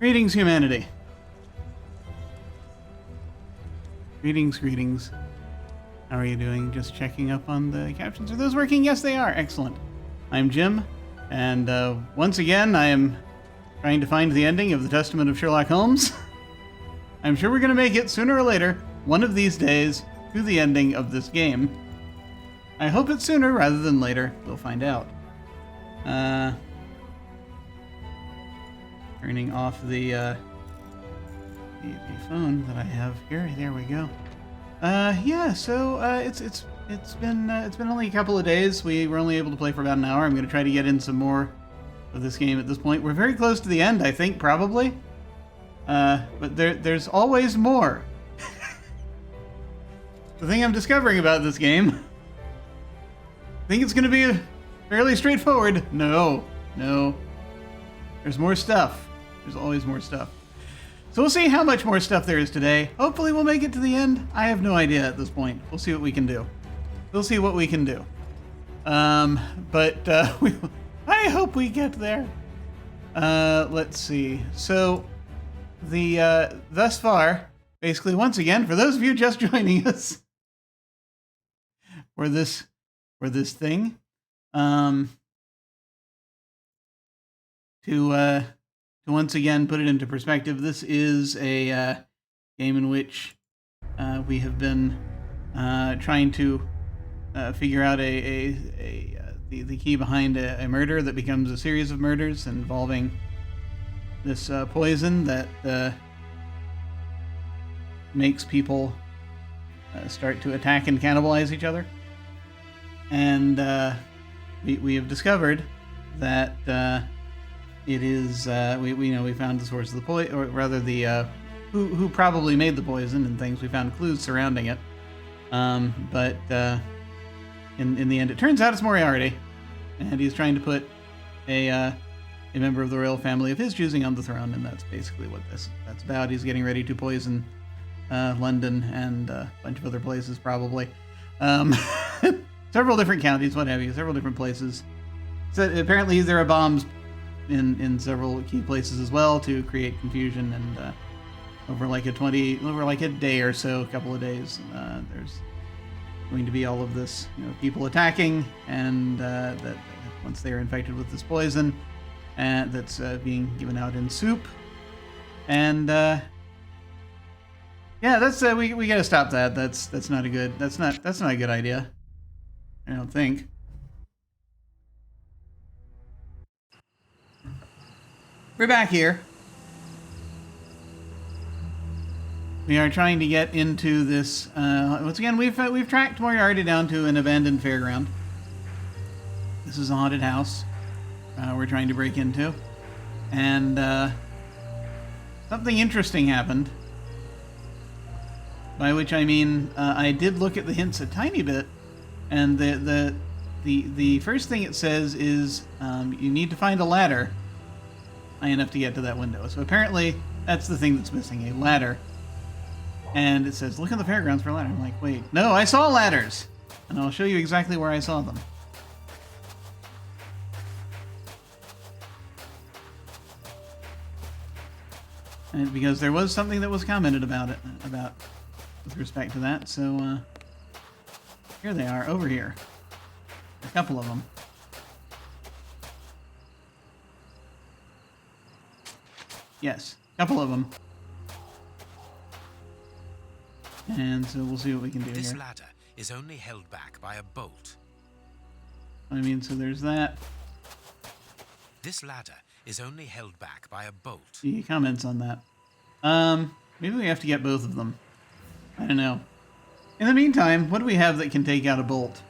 Greetings, humanity. Greetings, greetings. How are you doing? Just checking up on the captions. Are those working? Yes, they are. Excellent. I'm Jim, and once again, I am trying to find the ending of the Testament of Sherlock Holmes. I'm sure we're going to make it sooner or later, one of these days, to the ending of this game. I hope it's sooner rather than later. We'll find out. Turning off the phone that I have here. There we go. Yeah. So it's been only a couple of days. We were only able to play for about an hour. I'm going to try to get in some more of this game at this point. We're very close to the end, I think, probably. But there's always more. The thing I'm discovering about this game, I think it's going to be fairly straightforward. No. There's more stuff. There's always more stuff. So we'll see how much more stuff there is today. Hopefully we'll make it to the end. I have no idea at this point. We'll see what we can do. We'll see what we can do. But I hope we get there. Let's see. So thus far, basically, once again, for those of you just joining us, for this thing, to once again put it into perspective, this is a game in which we have been trying to figure out the key behind a murder that becomes a series of murders involving this poison that makes people start to attack and cannibalize each other. And we have discovered that it is we found the source of the poison, or rather the who probably made the poison and things. We found clues surrounding it, but in the end, it turns out it's Moriarty, and he's trying to put a member of the royal family of his choosing on the throne, and that's basically what that's about. He's getting ready to poison London and a bunch of other places, probably. Several different counties, what have you, several different places. So apparently there are bombs in several key places as well to create confusion, and over like a day or so, a couple of days, there's going to be all of this, people attacking, and that once they are infected with this poison, that's being given out in soup, and yeah, that's we got to stop that. That's not a good idea. I don't think. We're back here. We are trying to get into this. Once again, we've tracked Moriarty down to an abandoned fairground. This is a haunted house we're trying to break into, and something interesting happened. By which I mean, I did look at the hints a tiny bit, and the first thing it says is you need to find a ladder high enough to get to that window. So apparently that's the thing that's missing, a ladder. And it says, look in the fairgrounds for a ladder. I'm like, wait, no, I saw ladders, and I'll show you exactly where I saw them. And because there was something that was commented about with respect to that, so here they are, over here. A couple of them. Yes, a couple of them. And so we'll see what we can do here. This ladder is only held back by a bolt. I mean, so there's that. This ladder is only held back by a bolt. He comments on that. Maybe we have to get both of them. I don't know. In the meantime, what do we have that can take out a bolt?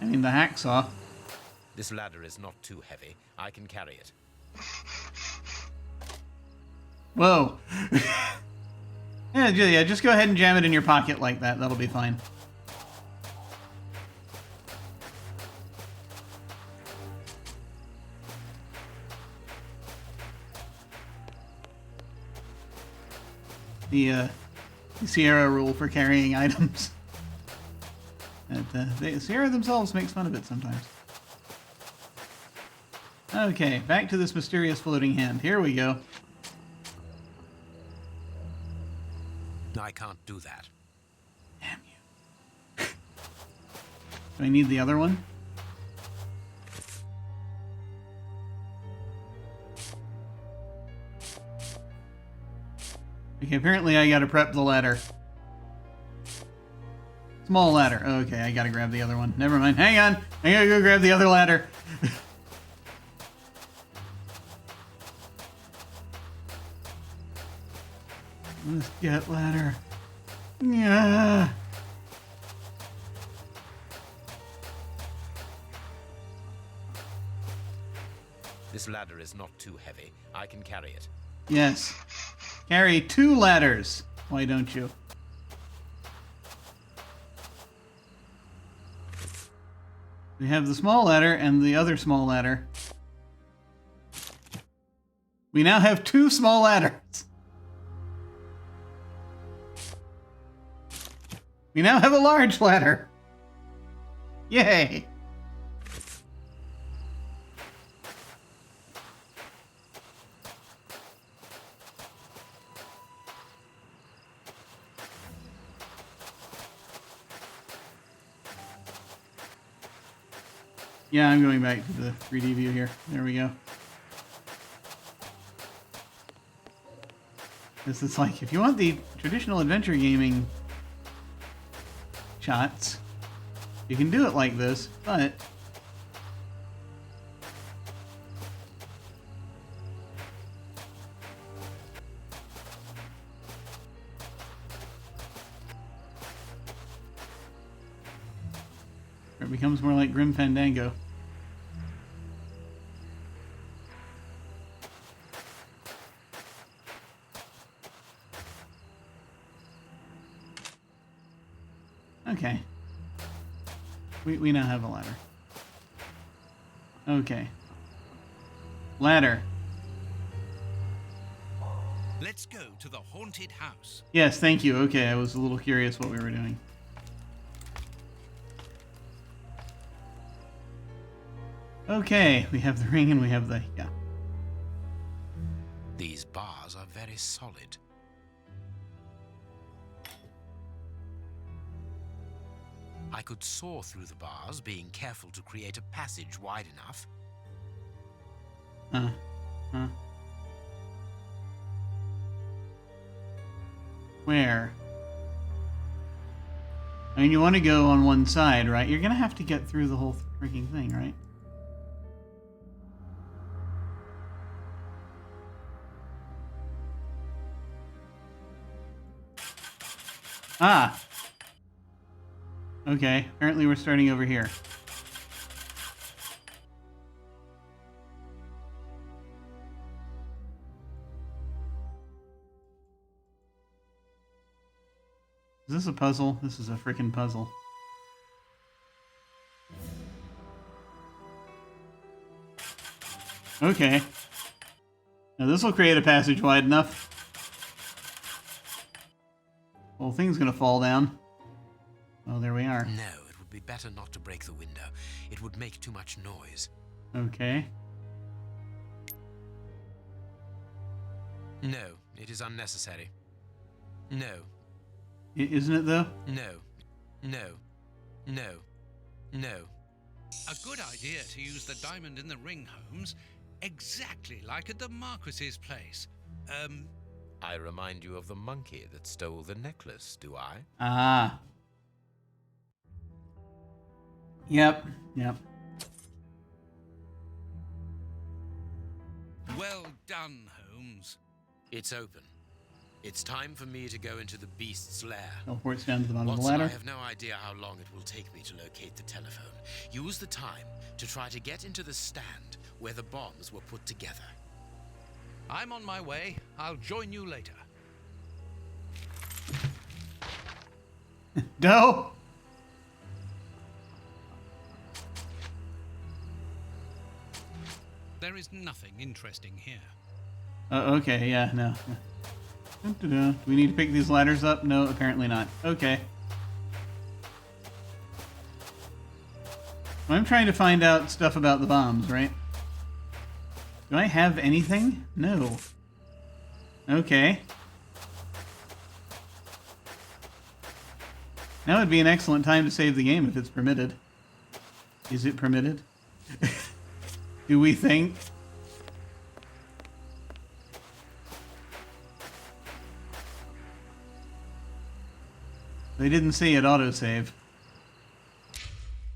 I mean, the hacksaw. This ladder is not too heavy. I can carry it. Whoa. Yeah, just go ahead and jam it in your pocket like that. That'll be fine. The Sierra rule for carrying items. And Sierra themselves makes fun of it sometimes. Okay, back to this mysterious floating hand. Here we go. I can't do that. Damn you. Do I need the other one? Okay, apparently I gotta prep the ladder. Small ladder. Okay, I gotta grab the other one. Never mind. Hang on. I gotta go grab the other ladder. Let's get ladder. Yeah. This ladder is not too heavy. I can carry it. Yes. Carry 2 ladders. Why don't you? We have the small ladder and the other small ladder. We now have 2 small ladders. We now have a large ladder. Yay! Yeah, I'm going back to the 3D view here. There we go. This is like, if you want the traditional adventure gaming shots, you can do it like this, but it becomes more like Grim Fandango. Okay. We now have a ladder. Okay. Ladder. Let's go to the haunted house. Yes, thank you. Okay, I was a little curious what we were doing. Okay, we have the ring and we have the... yeah. These bars are very solid. I could saw through the bars, being careful to create a passage wide enough. Where? I mean, you want to go on one side, right? You're gonna have to get through the whole freaking thing, right? Ah! Okay, apparently we're starting over here. Is this a puzzle? This is a frickin' puzzle. Okay. Now this will create a passage wide enough. Whole thing's gonna fall down. Oh, there we are. No, it would be better not to break the window. It would make too much noise. Okay. No, it is unnecessary. No. Isn't it, though? No. No. No. No. A good idea to use the diamond in the ring, Holmes. Exactly like at the Marquis's place. I remind you of the monkey that stole the necklace, do I? Ah. Yep. Well done, Holmes. It's open. It's time for me to go into the beast's lair. Teleports down to the bottom of the Watson, ladder. I have no idea how long it will take me to locate the telephone. Use the time to try to get into the stand where the bombs were put together. I'm on my way. I'll join you later. No! There is nothing interesting here. Okay, yeah, no. Do we need to pick these ladders up? No, apparently not. Okay. I'm trying to find out stuff about the bombs, right? Do I have anything? No. Okay. Now would be an excellent time to save the game if it's permitted. Is it permitted? Do we think? They didn't say it autosave.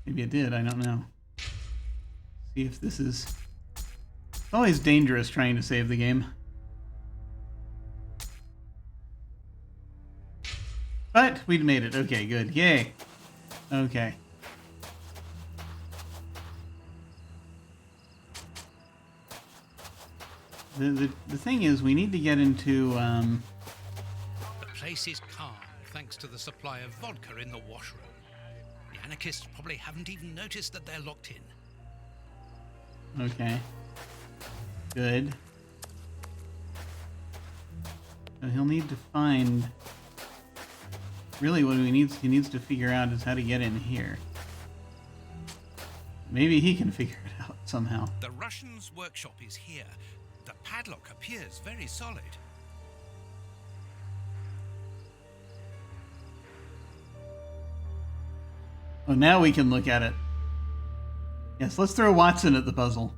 Maybe it did, I don't know. See if this is... It's always dangerous trying to save the game. But we'd made it. Okay, good. Yay. Okay. The thing is, we need to get into... The place is calm, thanks to the supply of vodka in the washroom. The anarchists probably haven't even noticed that they're locked in. Okay. Good. So he'll need to find... Really what he needs to figure out is how to get in here. Maybe he can figure it out somehow. The Russian's workshop is here. The padlock appears very solid. Oh, now we can look at it. Yes, let's throw Watson at the puzzle.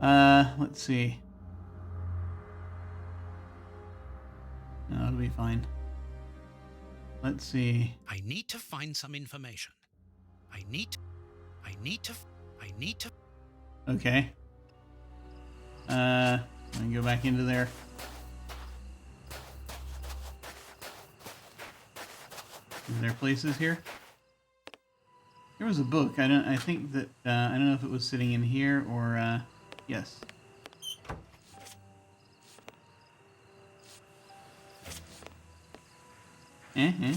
Let's see. No, it'll be fine. Let's see. I need to find some information. I need to... Okay. Let me go back into there. Is there places here? There was a book. I think that I don't know if it was sitting in here or yes. Mm-hmm.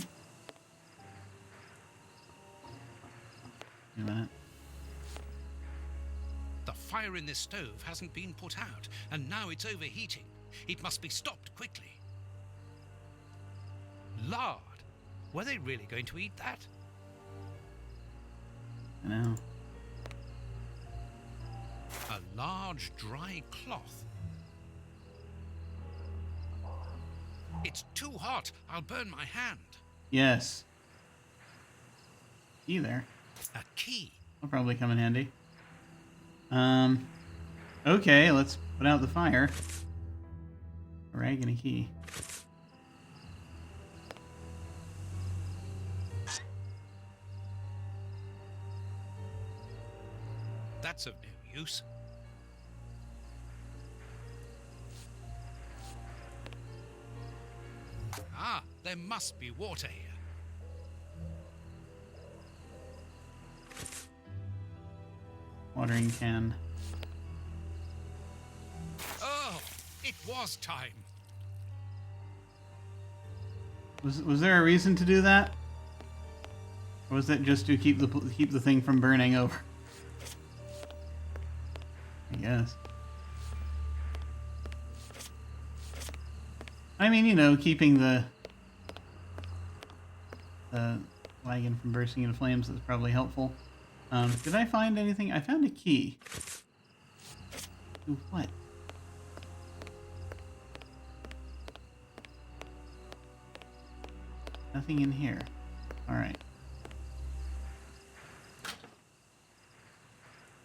The fire in this stove hasn't been put out, and now it's overheating. It must be stopped quickly. Lard! Were they really going to eat that? I know. A large dry cloth. It's too hot. I'll burn my hand. Yes. Key there. A key. That'll probably come in handy. Okay, let's put out the fire. A rag and a key. That's of no use. Ah, there must be water here. Watering can. Oh, it was time. Was there a reason to do that? Or was that just to keep the thing from burning over? I guess. I mean, you know, keeping the wagon from bursting into flames is probably helpful. Did I find anything? I found a key. To what? Nothing in here. Alright.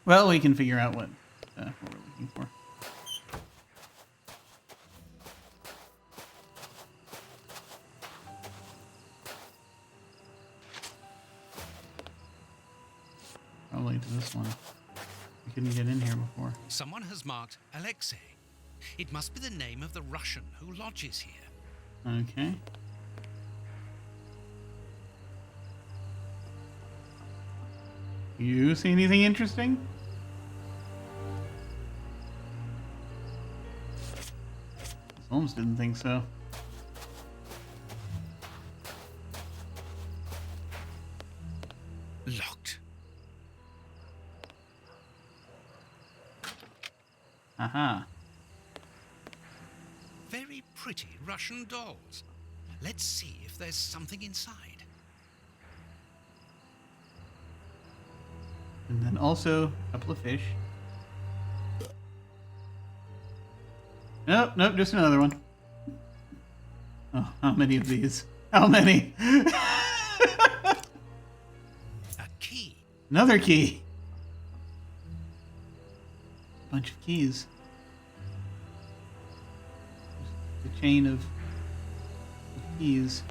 Well, we can figure out what we're looking for. Probably to this one. We couldn't get in here before. Someone has marked Alexei. It must be the name of the Russian who lodges here. Okay. You see anything interesting? Holmes didn't think so. Locked. Aha. Very pretty Russian dolls. Let's see if there's something inside. And then also a couple of fish. Nope, nope, just another one. Oh, how many of these? How many? A key. Another key. Bunch of keys. The chain of keys.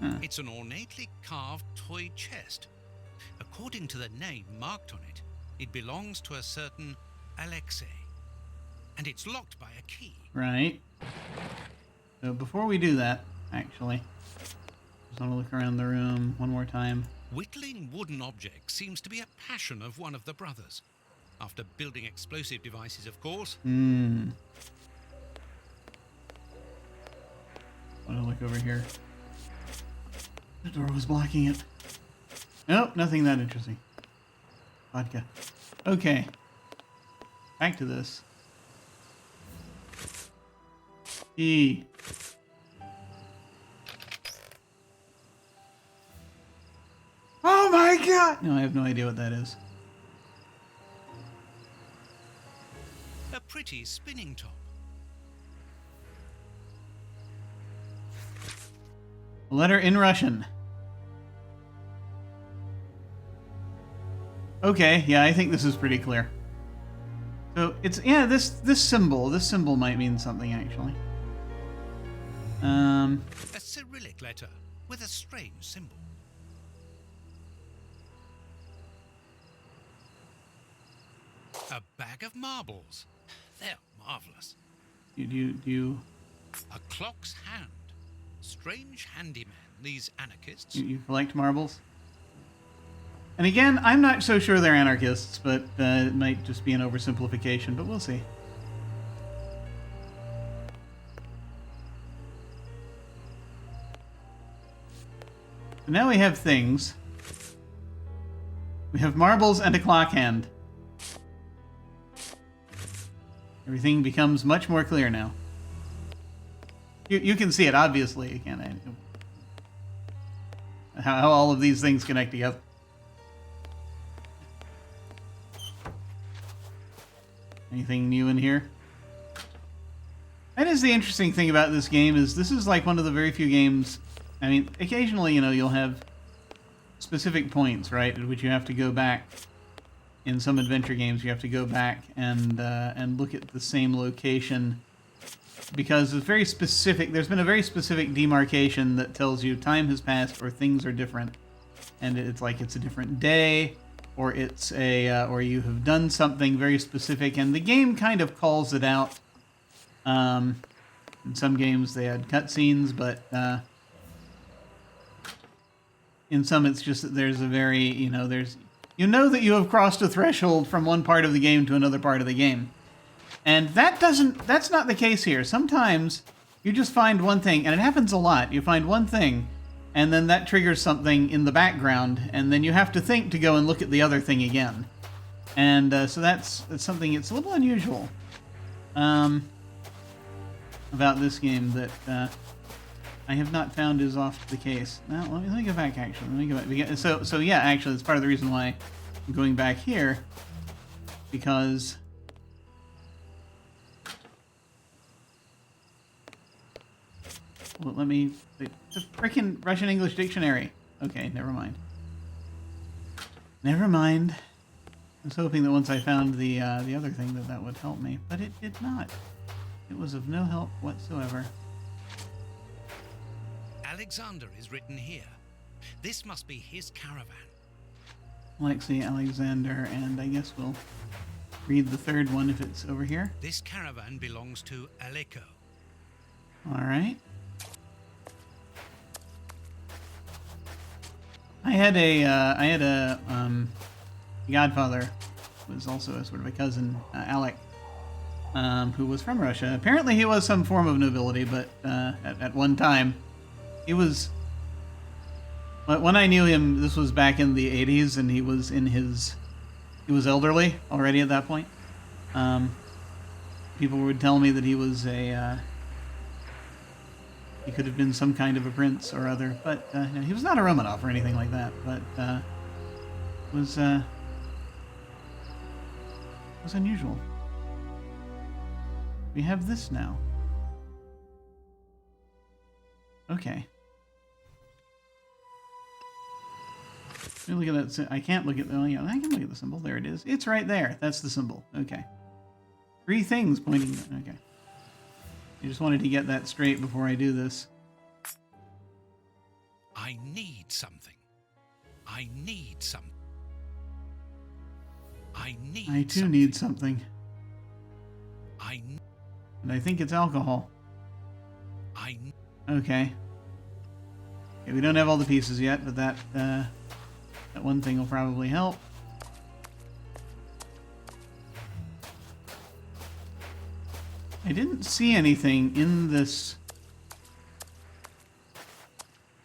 Huh. It's an ornately carved toy chest. According to the name marked on it, it belongs to a certain Alexei. And it's locked by a key. Right. So before we do that, actually, just want to look around the room one more time. Whittling wooden objects seems to be a passion of one of the brothers. After building explosive devices, of course. Want to look over here. The door was blocking it. Nope, nothing that interesting. Vodka. Okay. Back to this. E. Oh my god! No, I have no idea what that is. A pretty spinning top. A letter in Russian. Okay, yeah, I think this is pretty clear. So it's this symbol might mean something actually. A Cyrillic letter with a strange symbol. A bag of marbles. They're marvelous. Do you A clock's hand. Strange handymen, these anarchists. you collect marbles? And again, I'm not so sure they're anarchists, but it might just be an oversimplification, but we'll see. So now we have things. We have marbles and a clock hand. Everything becomes much more clear now. You can see it, obviously. You can't. How all of these things connect together. Anything new in here? That is the interesting thing about this game, is this is like one of the very few games. I mean, occasionally, you'll have specific points, right, at which you have to go back. In some adventure games, you have to go back and look at the same location, because it's very specific. There's been a very specific demarcation that tells you time has passed or things are different, and it's like it's a different day, or it's or you have done something very specific, and the game kind of calls it out. In some games they had cutscenes, but in some it's just that there's a very there's. You know that you have crossed a threshold from one part of the game to another part of the game. And that's not the case here. Sometimes you just find one thing, and it happens a lot. You find one thing, and then that triggers something in the background, and then you have to think to go and look at the other thing again. And so that's something, it's a little unusual about this game that I have not found is oft the case. Now, let me go back, actually. Let me go back. So yeah, actually, that's part of the reason why I'm going back here, because well, let me... It's a freaking Russian-English dictionary. Okay, never mind. Never mind. I was hoping that once I found the other thing that would help me, but it did not. It was of no help whatsoever. Alexander is written here. This must be his caravan. Alexei, Alexander, and I guess we'll read the third one if it's over here. This caravan belongs to Aleko. All right. I had a godfather who was also a sort of a cousin, Alec, who was from Russia. Apparently he was some form of nobility, but at one time he was... When I knew him, this was back in the 80s, and he was elderly already at that point. People would tell me that he was he could have been some kind of a prince or other, but no, he was not a Romanov or anything like that, but was What's unusual? We have this now. Okay. Let me look at that. I can't look at the. Oh, yeah, I can look at the symbol. There it is. It's right there. That's the symbol. Okay. 3 things pointing. Okay. I just wanted to get that straight before I do this. I need something. I need something. I too need something. And I think it's alcohol. Okay. Okay, we don't have all the pieces yet, but that one thing will probably help. I didn't see anything in this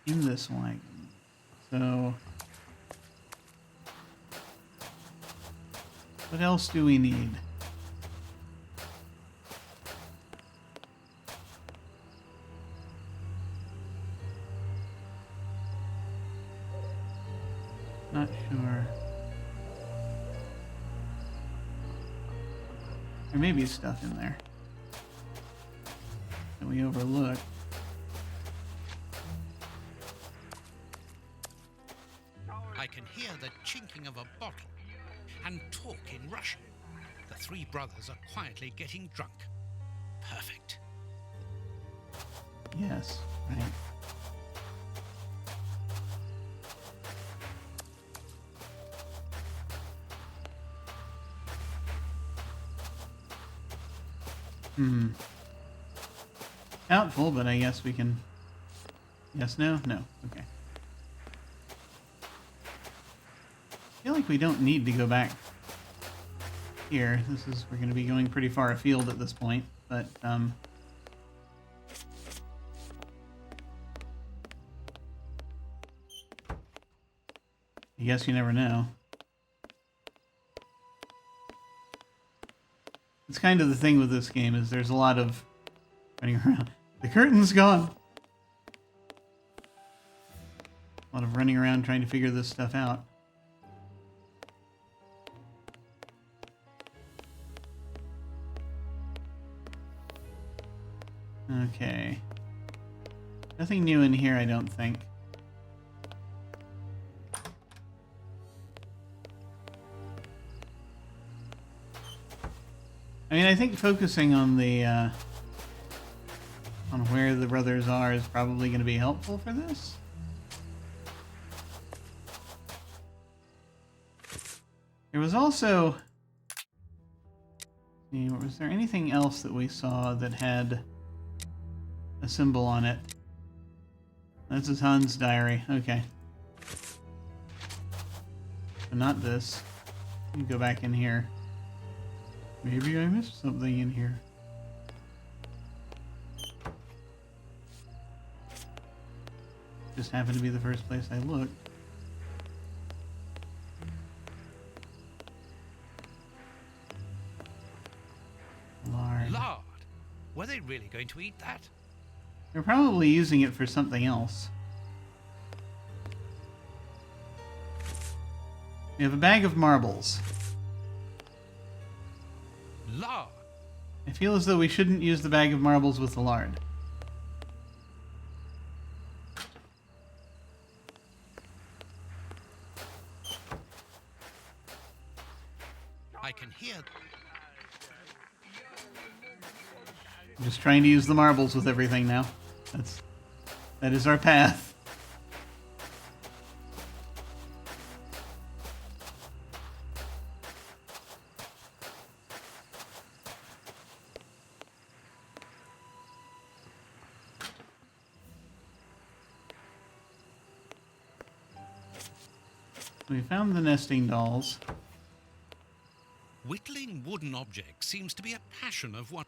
wagon. So what else do we need? Not sure. There may be stuff in there that we overlooked. I can hear the chinking of a bottle and talk in Russian. The 3 brothers are quietly getting drunk. Perfect. Yes, right. Doubtful, but I guess we can... Yes, no? No. Okay. I feel like we don't need to go back here. We're going to be going pretty far afield at this point, but, I guess you never know. It's kind of the thing with this game, is there's a lot of running around. The curtain's gone! A lot of running around trying to figure this stuff out. Okay. Nothing new in here, I don't think. I mean, I think focusing on the, on where the brothers are is probably going to be helpful for this. There was also... Was there anything else that we saw that had a symbol on it? This is Hans' diary. Okay. But not this. Let me go back in here. Maybe I missed something in here. Just happened to be the first place I looked. Lard. Lard? Were they really going to eat that? They're probably using it for something else. We have a bag of marbles. Lard? I feel as though we shouldn't use the bag of marbles with the lard. I can hear... I'm just trying to use the marbles with everything now. That is our path. We found the nesting dolls. Whittling wooden objects seems to be a passion of one.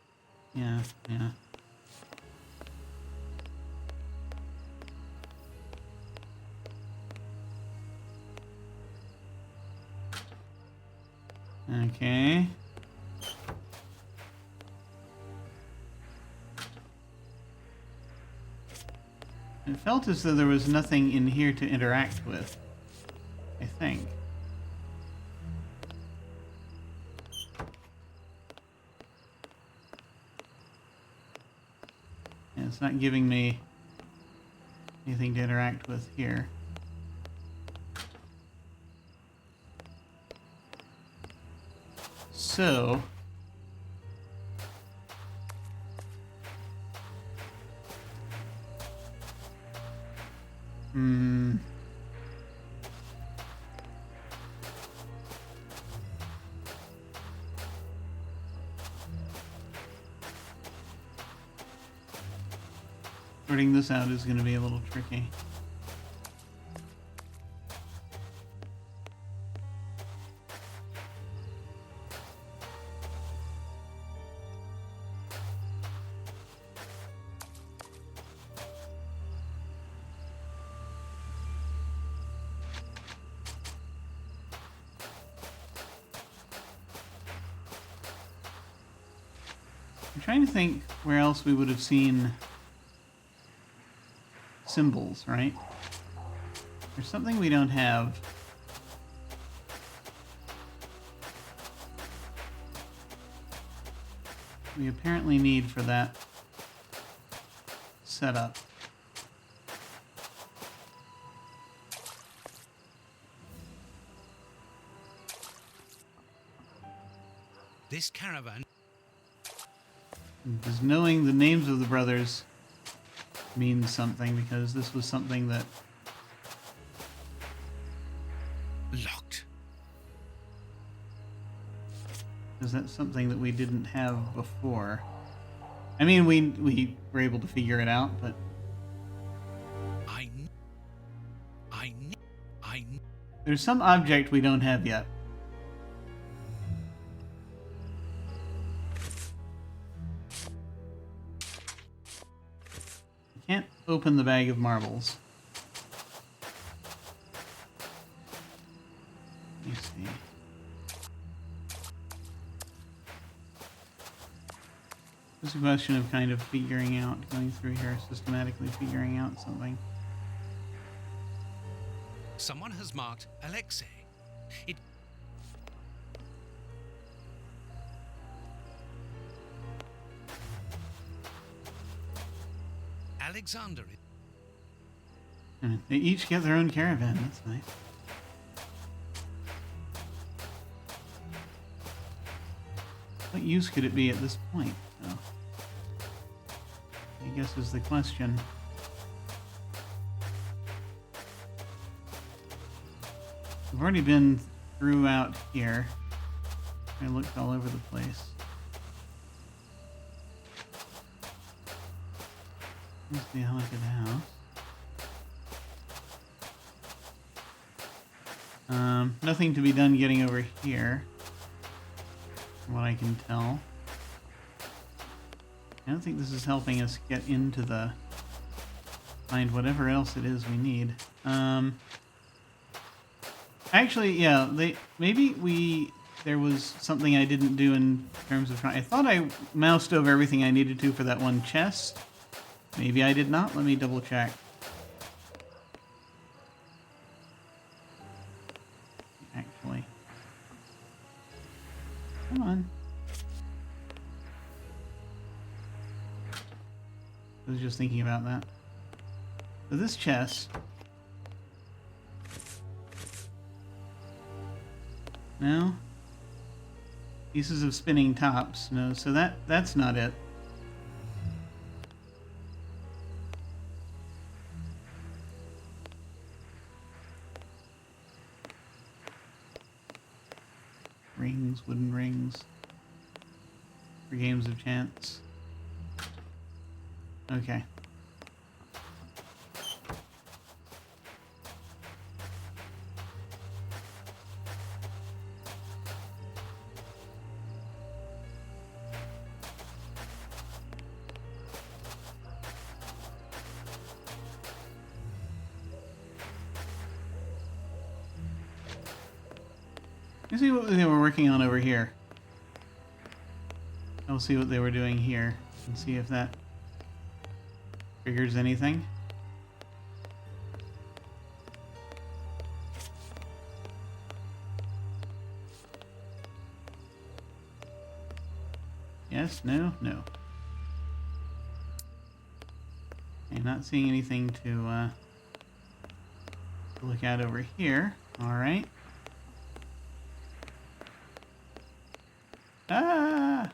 Yeah, yeah. Okay. It felt as though there was nothing in here to interact with, I think. it's not giving me anything to interact with here. So, sorting this out is going to be a little tricky. I'm trying to think where else we would have seen symbols, right? There's something we don't have. We apparently need for that setup. This caravan. Because knowing the names of the brothers means something, because this was something that... Locked. Because that's something that we didn't have before. I mean, we were able to figure it out, but... There's some object we don't have yet. Can't open the bag of marbles. Let me see. It's a question of kind of figuring out, going through here, systematically figuring out something. Someone has marked Alexei. It. Alexander. And they each get their own caravan. That's nice. What use could it be at this point, though? I guess is the question. We've already been throughout here. I looked all over the place. Here's the haunted house. Nothing to be done getting over here, from what I can tell. I don't think this is helping us get into the... find whatever else it is we need. Actually, yeah, there was something I didn't do in terms of trying. I thought I moused over everything I needed to for that one chest. Maybe I did not. Let me double check. Actually. Come on. I was just thinking about that. So this chest... No. Pieces of spinning tops. No, so that's not it. Rings, wooden rings. For games of chance. Okay. Let's see what they were working on over here. I'll see what they were doing here and see if that triggers anything. Yes, no, no. Okay, not seeing anything to look at over here. All right. Ah!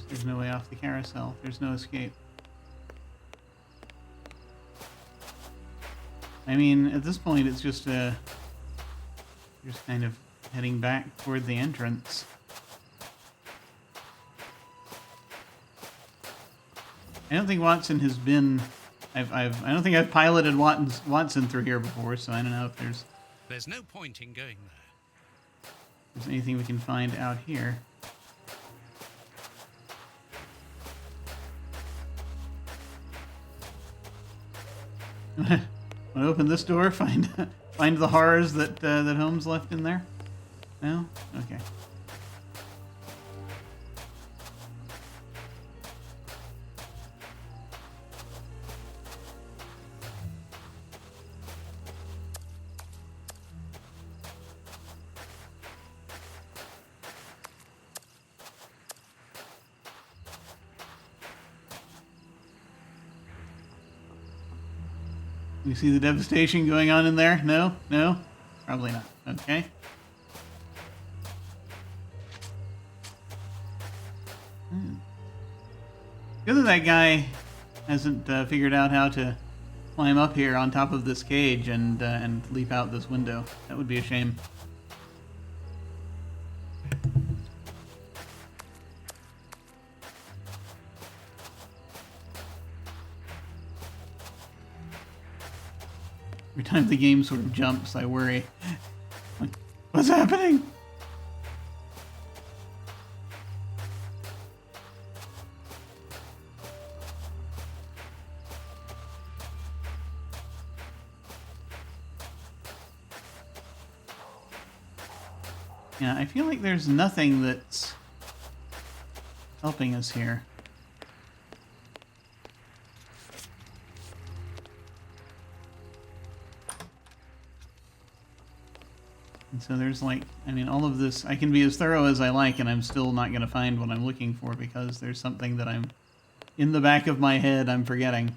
There's no way off the carousel. There's no escape. I mean, at this point, it's just kind of heading back toward the entrance. I don't think Watson has been. I don't think I've piloted Watson through here before, so I don't know if There's no point in going there. there's anything we can find out here. Want to open this door? Find the horrors that Holmes left in there? No? Okay. You see the devastation going on in there? No? No? Probably not. Okay. Good that that guy hasn't figured out how to climb up here on top of this cage and leap out this window. That would be a shame. Every time the game sort of jumps, I worry. Like, what's happening? Yeah, I feel like there's nothing that's helping us here. And so there's like, I mean, all of this, I can be as thorough as I like, and I'm still not going to find what I'm looking for because there's something that I'm, in the back of my head, I'm forgetting.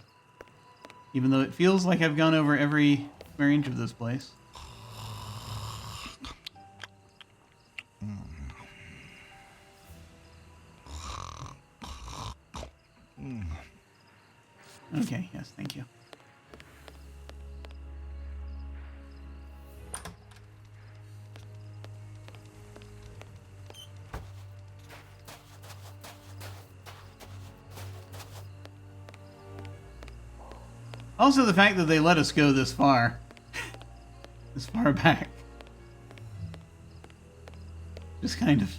Even though it feels like I've gone over every square inch of this place. Okay, yes, thank you. Also the fact that they let us go this far. This far back. Just kind of...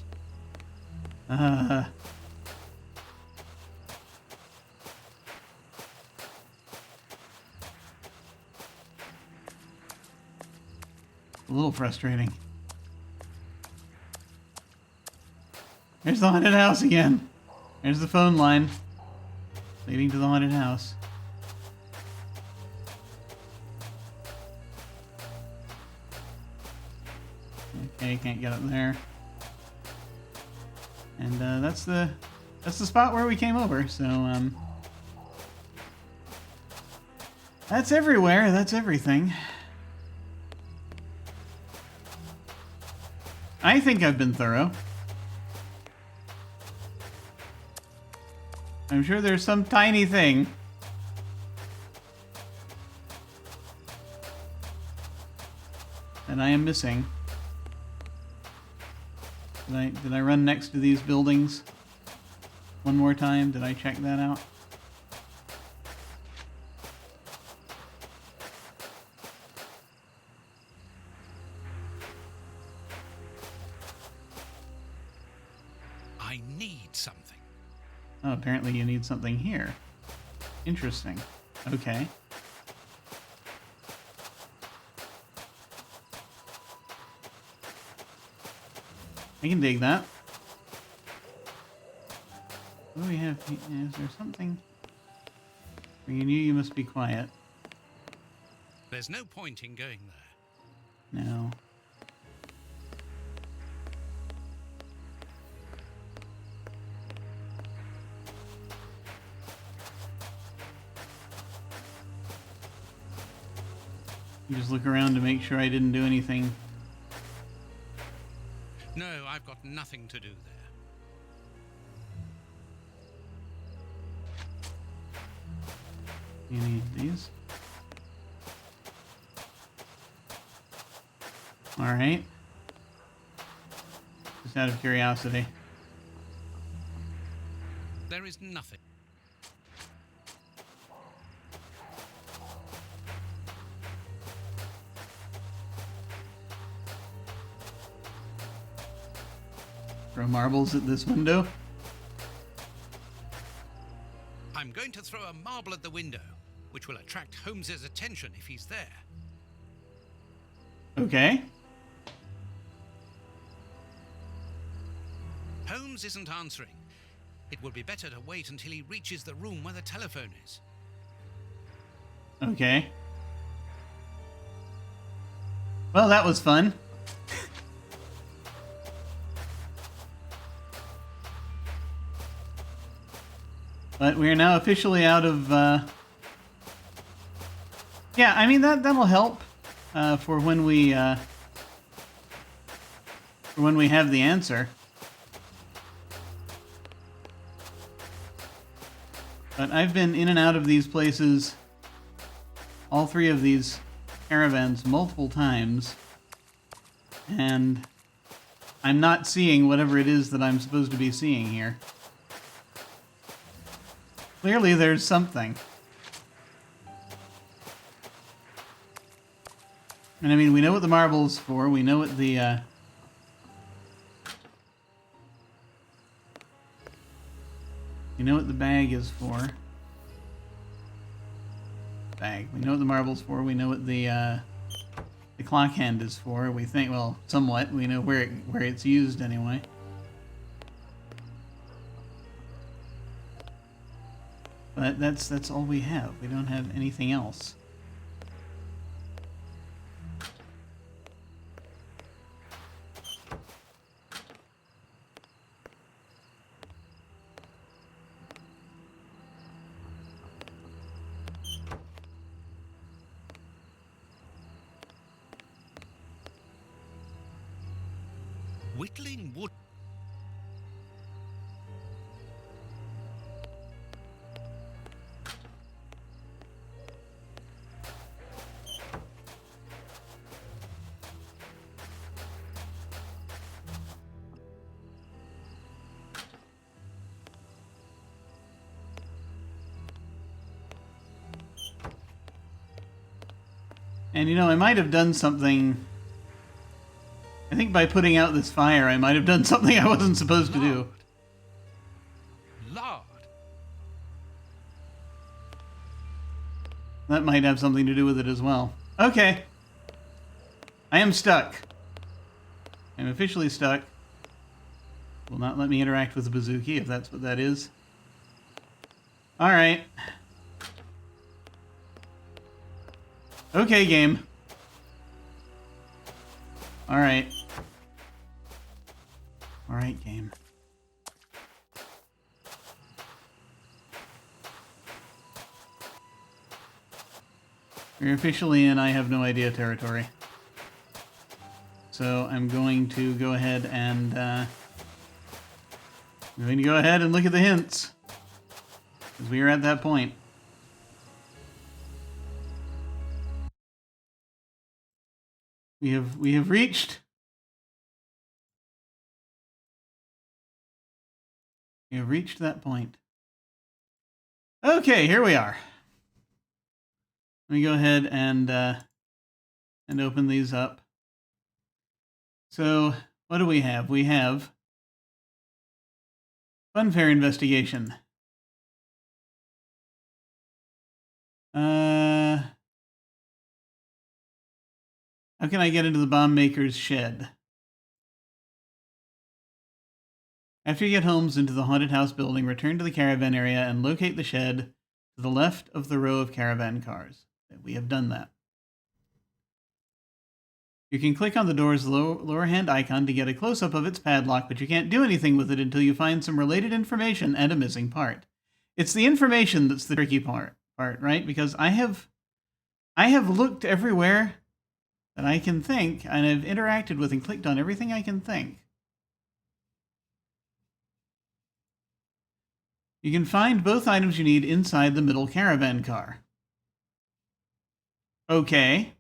a little frustrating. There's the haunted house again. There's the phone line leading to the haunted house. Okay, can't get up there. And that's the spot where we came over. So that's everywhere. That's everything. I think I've been thorough. I'm sure there's some tiny thing. That I am missing. Did I run next to these buildings one more time? Did I check that out? I need something. Oh, apparently you need something here. Interesting. Okay. I can dig that. What do we have? Is there something? You knew you must be quiet. There's no point in going there. No. Just look around to make sure I didn't do anything. No, I've got nothing to do there. Any of these? Alright. Just out of curiosity. There is nothing. Throw marbles at this window. I'm going to throw a marble at the window, which will attract Holmes's attention if he's there. Okay. Holmes isn't answering. It would be better to wait until he reaches the room where the telephone is. Okay. Well, that was fun. But we are now officially out of... Yeah, I mean, that'll help for when we have the answer. But I've been in and out of these places, all three of these caravans, multiple times, and I'm not seeing whatever it is that I'm supposed to be seeing here. Clearly there's something. And I mean, we know what the marble's for, we know what the, we know what the bag is for. Bag. We know what the marble's for. We know what the clock hand is for. We think, well, somewhat. We know where it's used anyway. But that's all we have. We don't have anything else. Whittling wood. And you know, I might have done something... I think by putting out this fire, I might have done something I wasn't supposed to do. Lord. That might have something to do with it as well. Okay. I am stuck. I'm officially stuck. Will not let me interact with the bazooki, if that's what that is. Alright. Okay, game. Alright. Alright, game. We're officially in I have no idea territory. So I'm going to go ahead and look at the hints. Because we are at that point. We have reached that point. Okay, here we are. Let me go ahead and open these up. So, what do we have? We have funfair investigation. How can I get into the bomb maker's shed? After you get Holmes into the haunted house building, return to the caravan area and locate the shed to the left of the row of caravan cars. We have done that. You can click on the door's lower hand icon to get a close-up of its padlock, but you can't do anything with it until you find some related information and a missing part. It's the information that's the tricky part, right? Because I have I have looked everywhere that I can think, and I've interacted with and clicked on everything I can think. You can find both items you need inside the middle caravan car. Okay.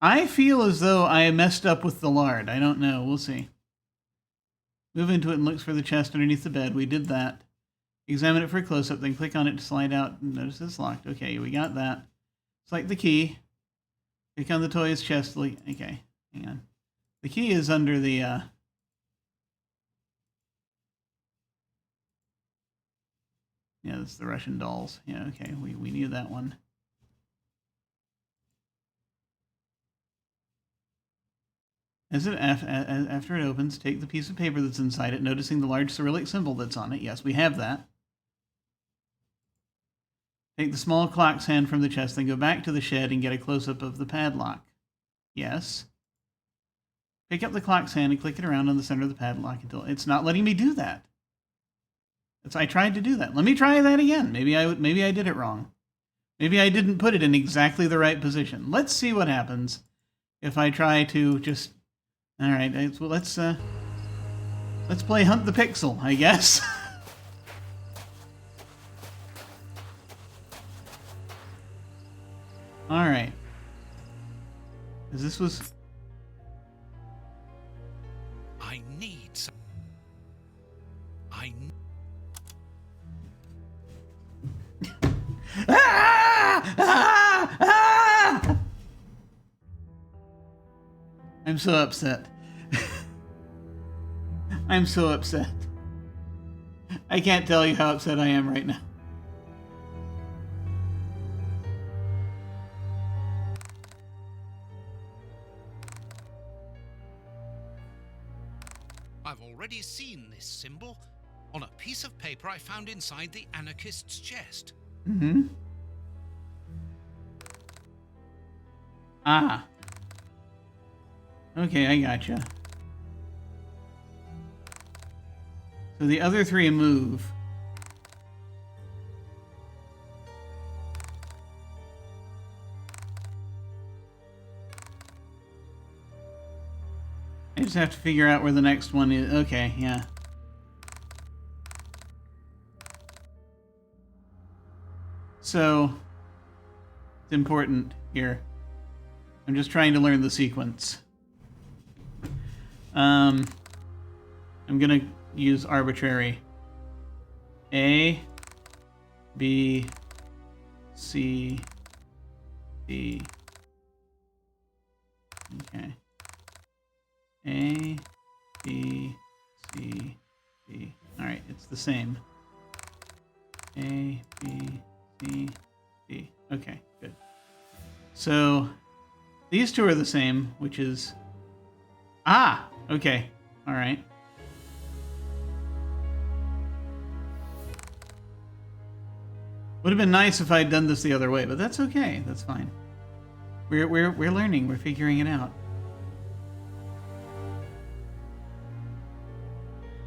I feel as though I messed up with the lard. I don't know. We'll see. Move into it and look for the chest underneath the bed. We did that. Examine it for a close-up, then click on it to slide out. Notice it's locked. Okay, we got that. Select the key. Click on the toy's chest. Okay, hang on. The key is under the... Yeah, that's the Russian dolls. Yeah, okay, we knew that one. After it opens, take the piece of paper that's inside it, noticing the large Cyrillic symbol that's on it. Yes, we have that. Take the small clock's hand from the chest, then go back to the shed and get a close-up of the padlock. Yes. Pick up the clock's hand and click it around on the center of the padlock until... It's not letting me do that. I tried to do that. Let me try that again. Maybe I did it wrong. Maybe I didn't put it in exactly the right position. Let's see what happens if I try to just... All right, well, let's play Hunt the Pixel, I guess. All right. Because this was... I need some... I'm so upset. I'm so upset. I can't tell you how upset I am right now. I've already seen this symbol on a piece of paper I found inside the anarchist's chest. Mm-hmm. Ah. Okay, I gotcha. So the other three move. I just have to figure out where the next one is. Okay, yeah. So, it's important here. I'm just trying to learn the sequence. I'm gonna use arbitrary. A, B, C, D. Okay. A, B, C, D. All right, it's the same. A, B, C, D. Okay, good. So these two are the same, which is... Ah! Okay. All right. Would have been nice if I'd done this the other way, but that's okay. That's fine. We're learning. We're figuring it out.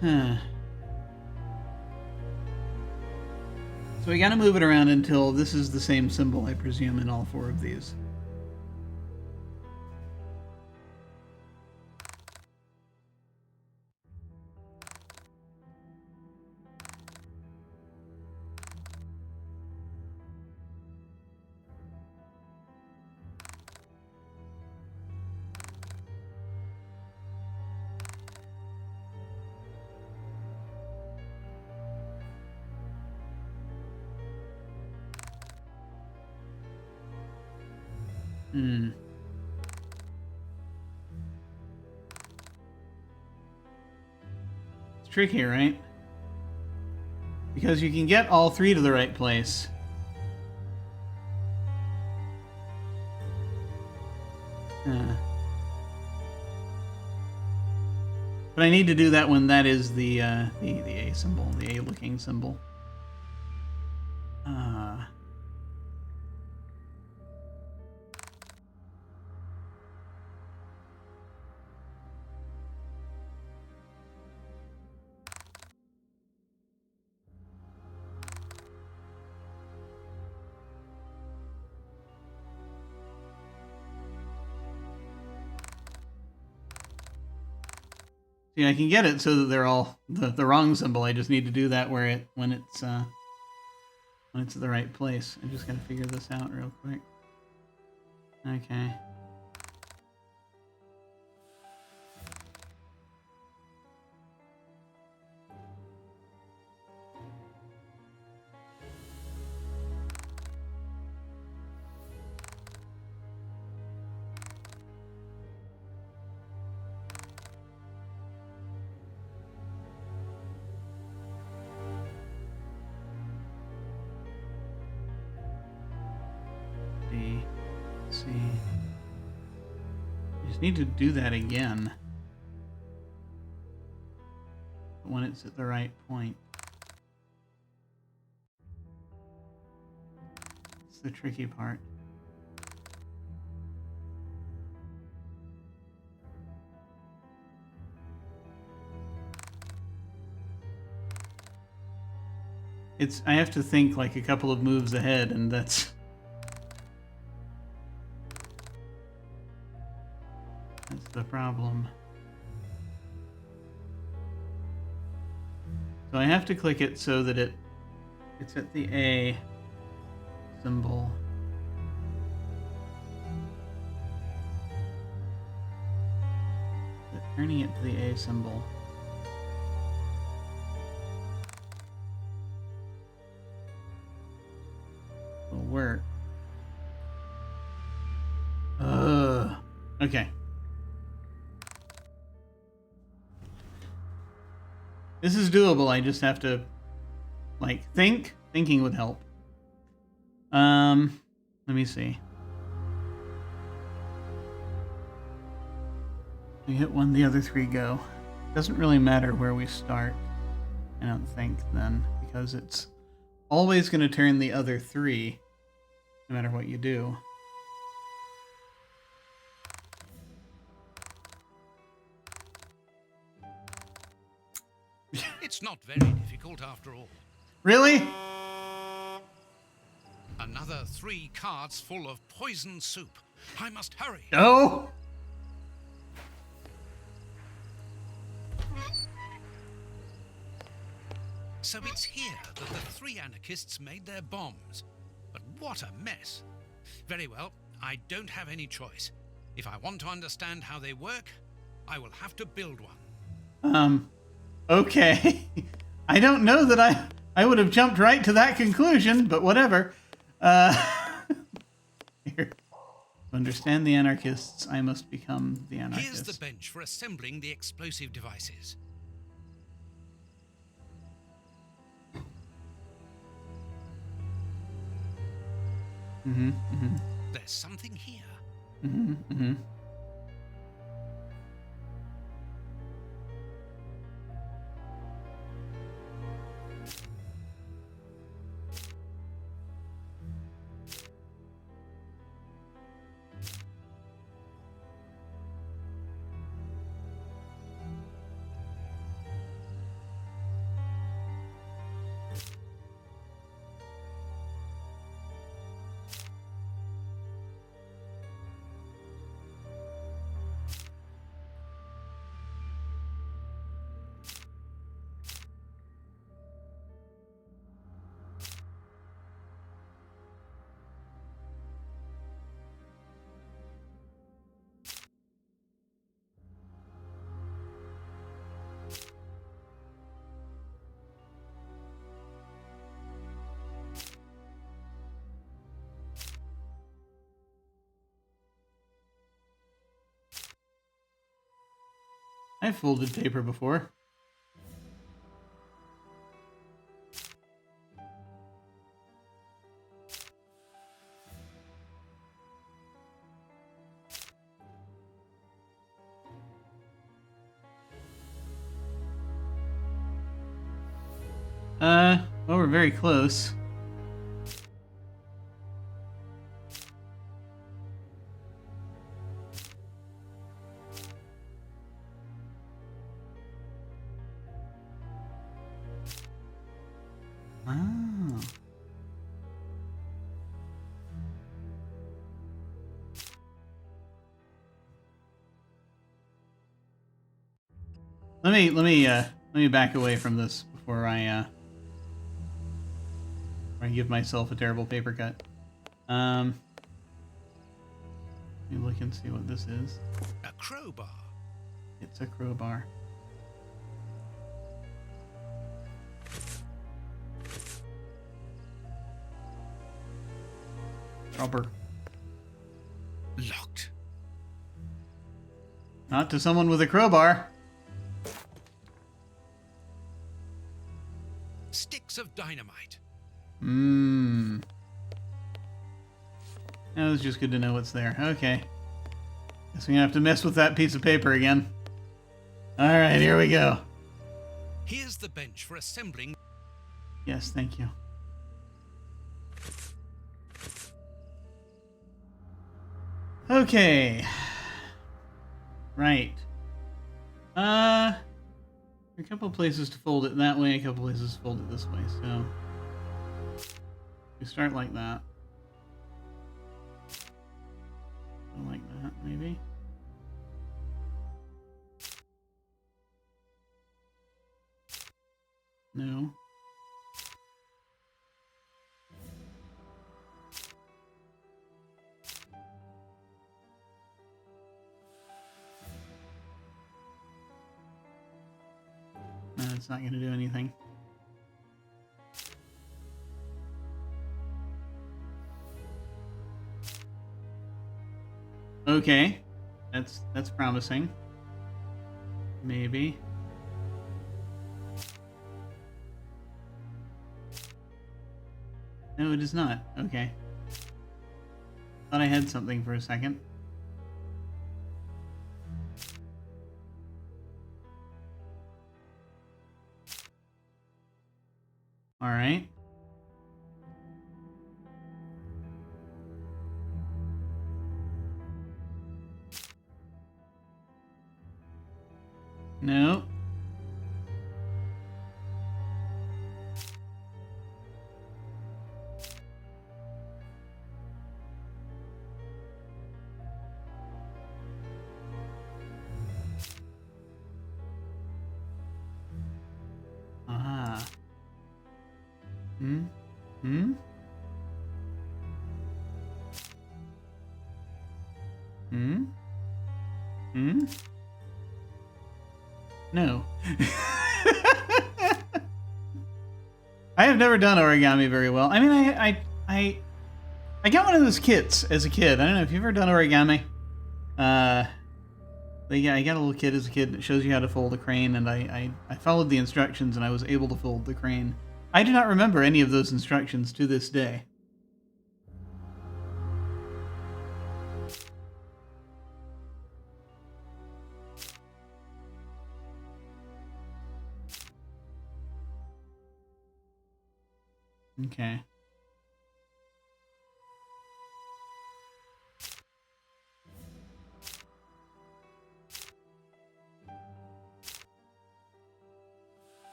Huh. So we gotta move it around until this is the same symbol, I presume, in all four of these. It's tricky, right? Because you can get all three to the right place. But I need to do that when that is the A symbol, the A-looking symbol. See, I can get it so that they're all the wrong symbol. I just need to do that when it's at the right place. I just gotta figure this out real quick. Okay. See. I just need to do that again when it's at the right point. It's the tricky part. I have to think like a couple of moves ahead, and that's the problem. So I have to click it so that it's at the A symbol. But turning it to the A symbol. Will work. Okay. This is doable. I just have to, like, think. Thinking would help. Let me see. We hit one, the other three go. Doesn't really matter where we start, I don't think, then, because it's always going to turn the other three, no matter what you do. It's not very difficult after all. Really? Another 3 cards full of poison soup. I must hurry. No! So it's here that the 3 anarchists made their bombs. But what a mess. Very well, I don't have any choice. If I want to understand how they work, I will have to build one. Okay. I don't know that I would have jumped right to that conclusion, but whatever. Here. To understand the anarchists, I must become the anarchist. Here's the bench for assembling the explosive devices. There's something here. I've folded paper before. Well, we're very close. Oh. Let me back away from this before I give myself a terrible paper cut. Let me look and see what this is. A crowbar. It's a crowbar. Rubber. Locked. Not to someone with a crowbar. Sticks of dynamite. That was just good to know what's there. Okay. Guess we're gonna have to mess with that piece of paper again. Alright, here we go. Here's the bench for assembling. Yes, thank you. Okay. Right. A couple places to fold it that way, a couple places to fold it this way, so we start like that. Go like that, maybe. No. No, it's not going to do anything. Okay. That's promising. Maybe. No, it is not. Okay. Thought I had something for a second. All right. No. Ah. Hmm? Hmm? Hmm? Hmm? No. I have never done origami very well. I mean, I got one of those kits as a kid. I don't know if you've ever done origami. I got a little kit as a kid that shows you how to fold a crane, and I followed the instructions and I was able to fold the crane. I do not remember any of those instructions to this day. Okay.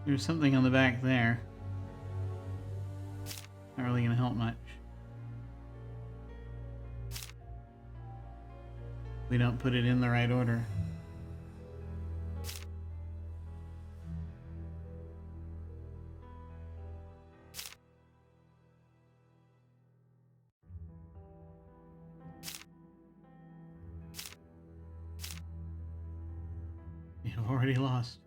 There's something on the back there. Not really gonna help much. We don't put it in the right order. You've already lost.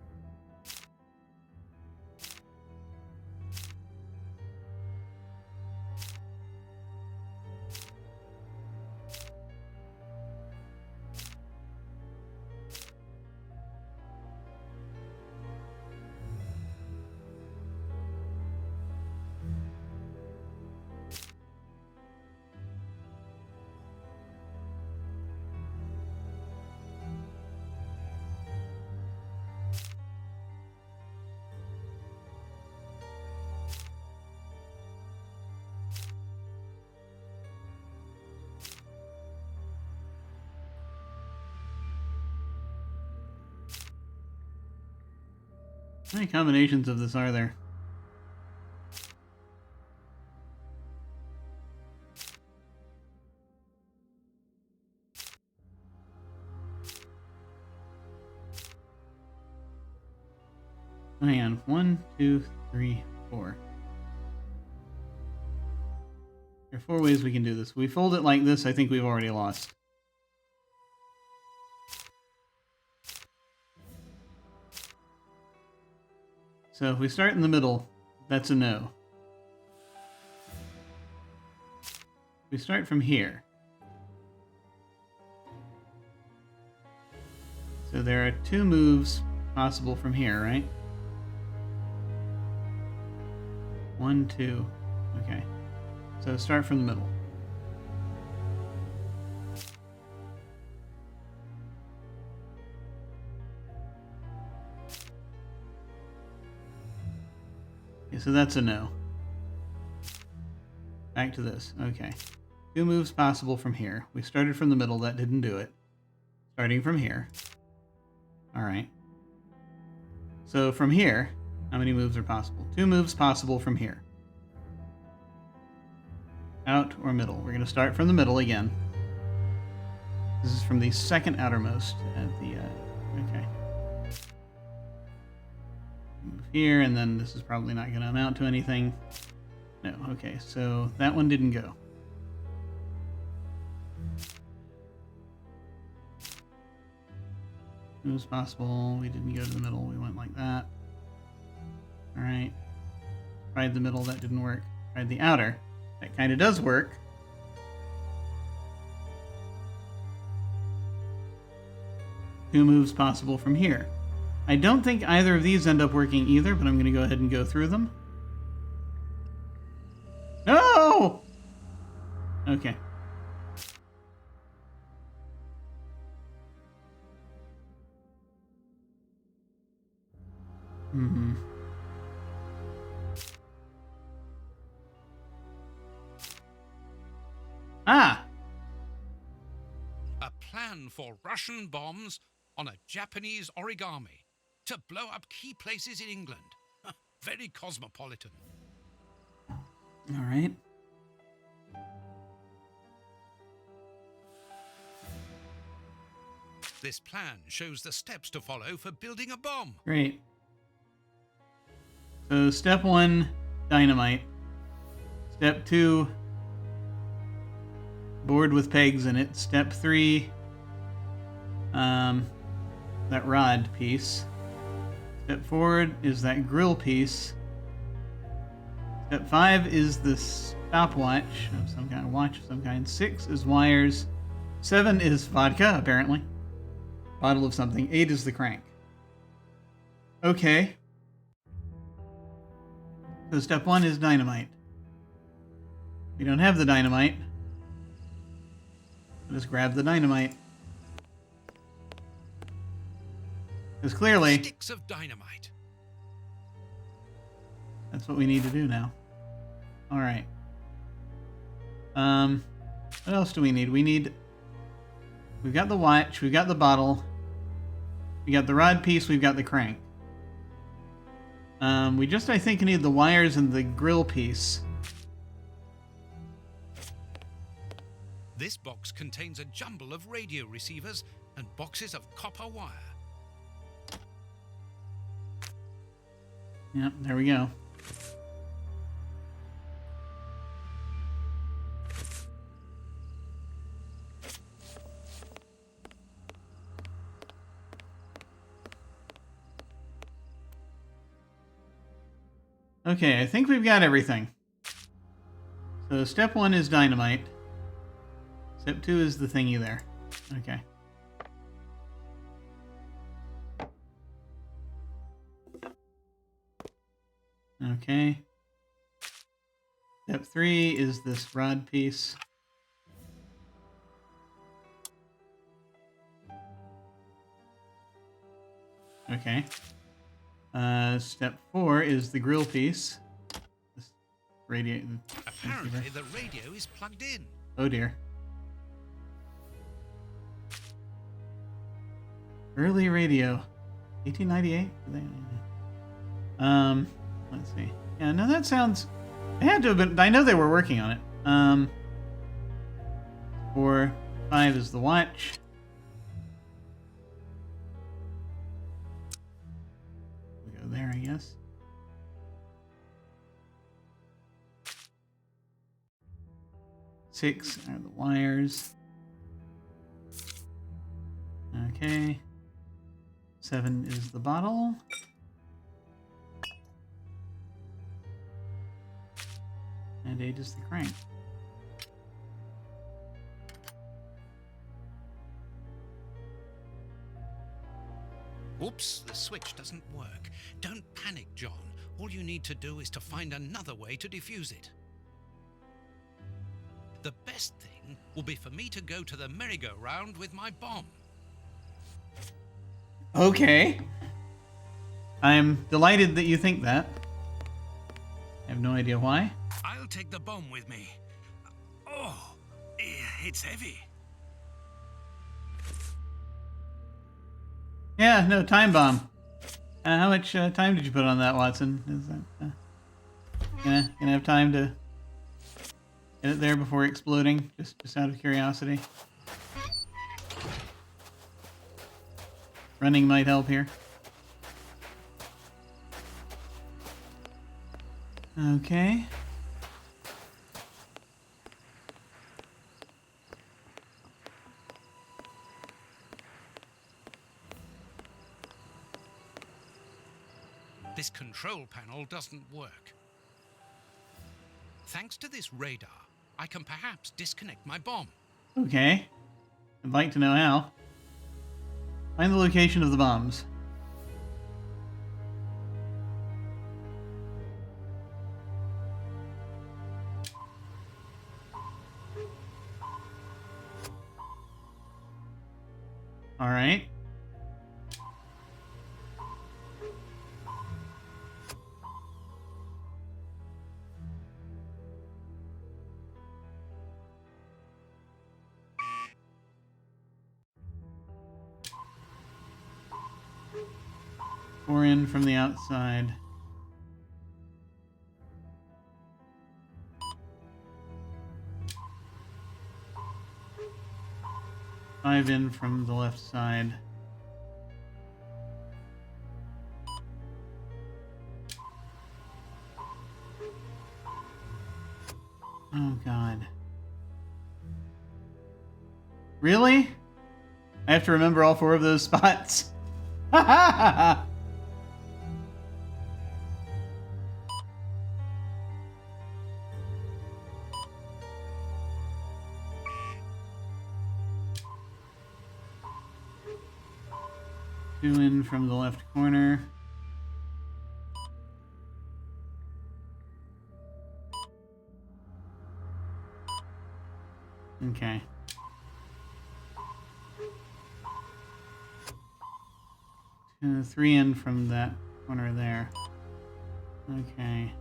How many combinations of this are there? Hang on. 1, 2, 3, 4. There are 4 ways we can do this. We fold it like this, I think we've already lost. So if we start in the middle, that's a no. We start from here. So there are 2 moves possible from here, right? 1, 2. Okay. So start from the middle. Okay, so that's a no. Back to this. Okay. 2 moves possible from here. We started from the middle. That didn't do it. Starting from here. All right. So from here, how many moves are possible? 2 moves possible from here. Out or middle. We're going to start from the middle again. This is from the second outermost at the, okay. Move here, and then this is probably not going to amount to anything. No, okay, so that one didn't go. It was possible. We didn't go to the middle. We went like that. All right. Tried the middle. That didn't work. Tried the outer. That kind of does work. Two moves possible from here. I don't think either of these end up working either, but I'm going to go ahead and go through them. No! Okay. Mm-hmm. Ah! A plan for Russian bombs on a Japanese origami to blow up key places in England. Very cosmopolitan. All right. This plan shows the steps to follow for building a bomb. Great. So step 1, dynamite. Step 2, board with pegs in it. Step 3, that rod piece. Step 4 is that grill piece. Step 5 is the stopwatch of some kind, watch of some kind. 6 is wires. 7 is vodka, apparently. Bottle of something. 8 is the crank. Okay. So step 1 is dynamite. We don't have the dynamite. Just grab the dynamite. Because clearly, Sticks of dynamite. that's what we need to do now. All right. What else do we need? We've got the watch, we've got the bottle, we got the rod piece, we've got the crank. We just, I think, need the wires and the grill piece. This box contains a jumble of radio receivers and boxes of copper wire. Yep, there we go. Okay, I think we've got everything. So step 1 is dynamite. Step 2 is the thingy there. Okay. Okay. Step 3 is this rod piece. Okay. Step 4 is the grill piece. This radio. Apparently, the radio is plugged in. Oh dear. Early radio. 1898? Let's see. Yeah, no, that sounds... It had to have been... I know they were working on it. 4, 5 is the watch. We go there, I guess. Six are the wires. Okay. 7 is the bottle. And 8 is the crank. Oops, the switch doesn't work. Don't panic, John. All you need to do is to find another way to defuse it. The best thing will be for me to go to the merry-go-round with my bomb. Okay. I'm delighted that you think that. I have no idea why. I'll take the bomb with me. Oh, it's heavy. Yeah, no, time bomb. How much time did you put on that, Watson? Is that gonna have time to get it there before exploding? Just out of curiosity. Running might help here. Okay. This control panel doesn't work. Thanks to this radar, I can perhaps disconnect my bomb. Okay. I'd like to know how. Find the location of the bombs. All right. Pour in from the outside. Five in from the left side. Oh, God. Really? I have to remember all 4 of those spots? Ha ha ha ha! 2 in from the left corner. Okay. Three in from that corner there. Okay.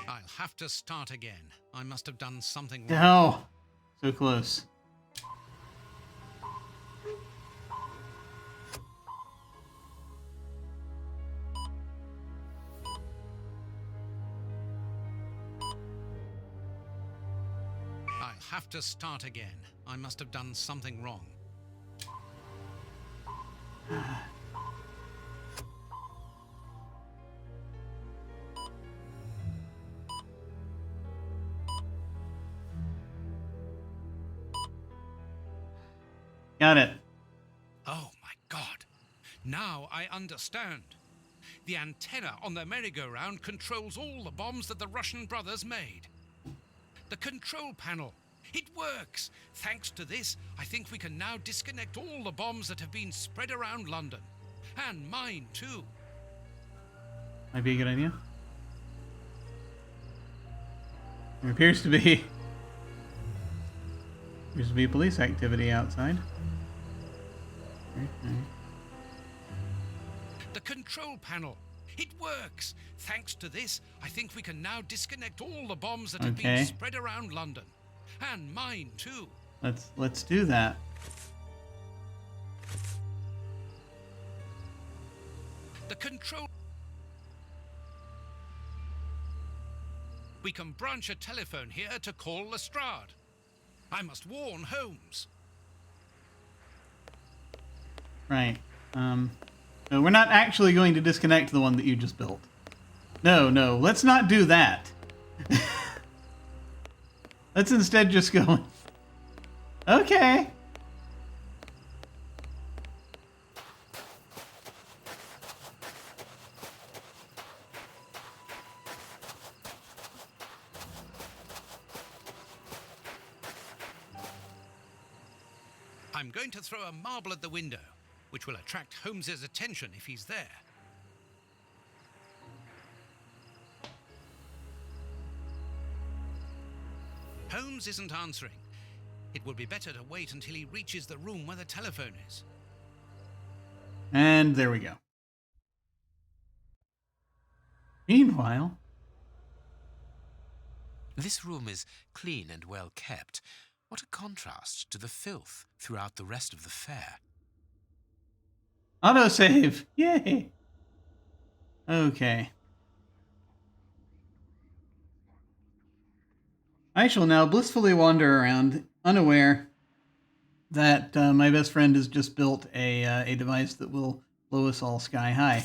I'll have to start again. I must have done something wrong. No! So close. I'll have to start again. I must have done something wrong. Got it. Oh my God. Now I understand. The antenna on the merry-go-round controls all the bombs that the Russian brothers made. The control panel. It works. Thanks to this, I think we can now disconnect all the bombs that have been spread around London. And mine too. Might be a good idea. There appears to be police activity outside. Okay. The control panel. It works. Thanks to this, I think we can now disconnect all the bombs that have been Okay. spread around London. And mine, too. Let's do that. The control... We can branch a telephone here to call Lestrade. I must warn Holmes. Right. No, we're not actually going to disconnect the one that you just built. No, let's not do that. Let's instead just go... Okay. I'm going to throw a marble at the window, which will attract Holmes's attention if he's there. Holmes isn't answering. It would be better to wait until he reaches the room where the telephone is. And there we go. Meanwhile... This room is clean and well kept. What a contrast to the filth throughout the rest of the fair. Autosave! Yay! Okay. I shall now blissfully wander around, unaware that my best friend has just built a device that will blow us all sky high.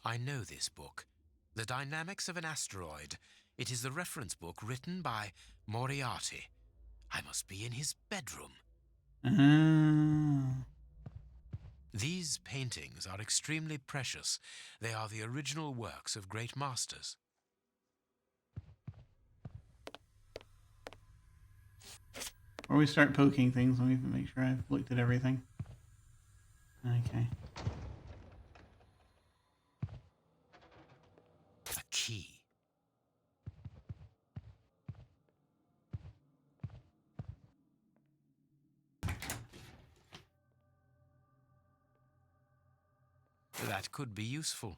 I know this book. The Dynamics of an Asteroid. It is the reference book written by Moriarty. I must be in his bedroom. These paintings are extremely precious. They are the original works of great masters. Before we start poking things, let me make sure I've looked at everything. Okay. A key. That could be useful.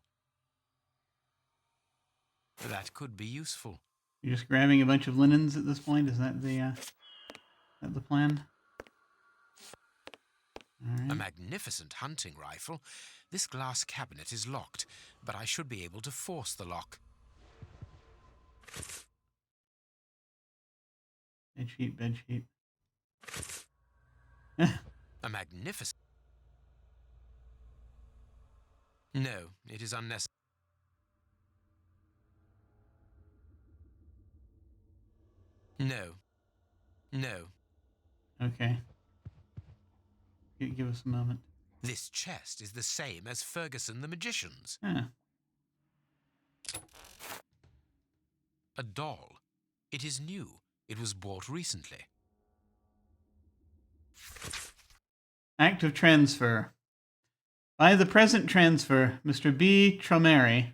That could be useful. You're just grabbing a bunch of linens at this point? Is that the plan? All right. A magnificent hunting rifle. This glass cabinet is locked, but I should be able to force the lock. Bed sheet. A magnificent... No, it is unnecessary. No. Okay. Give us a moment. This chest is the same as Ferguson the Magician's. Huh. A doll. It is new. It was bought recently. Act of transfer. By the present transfer, Mr. B. Tromeri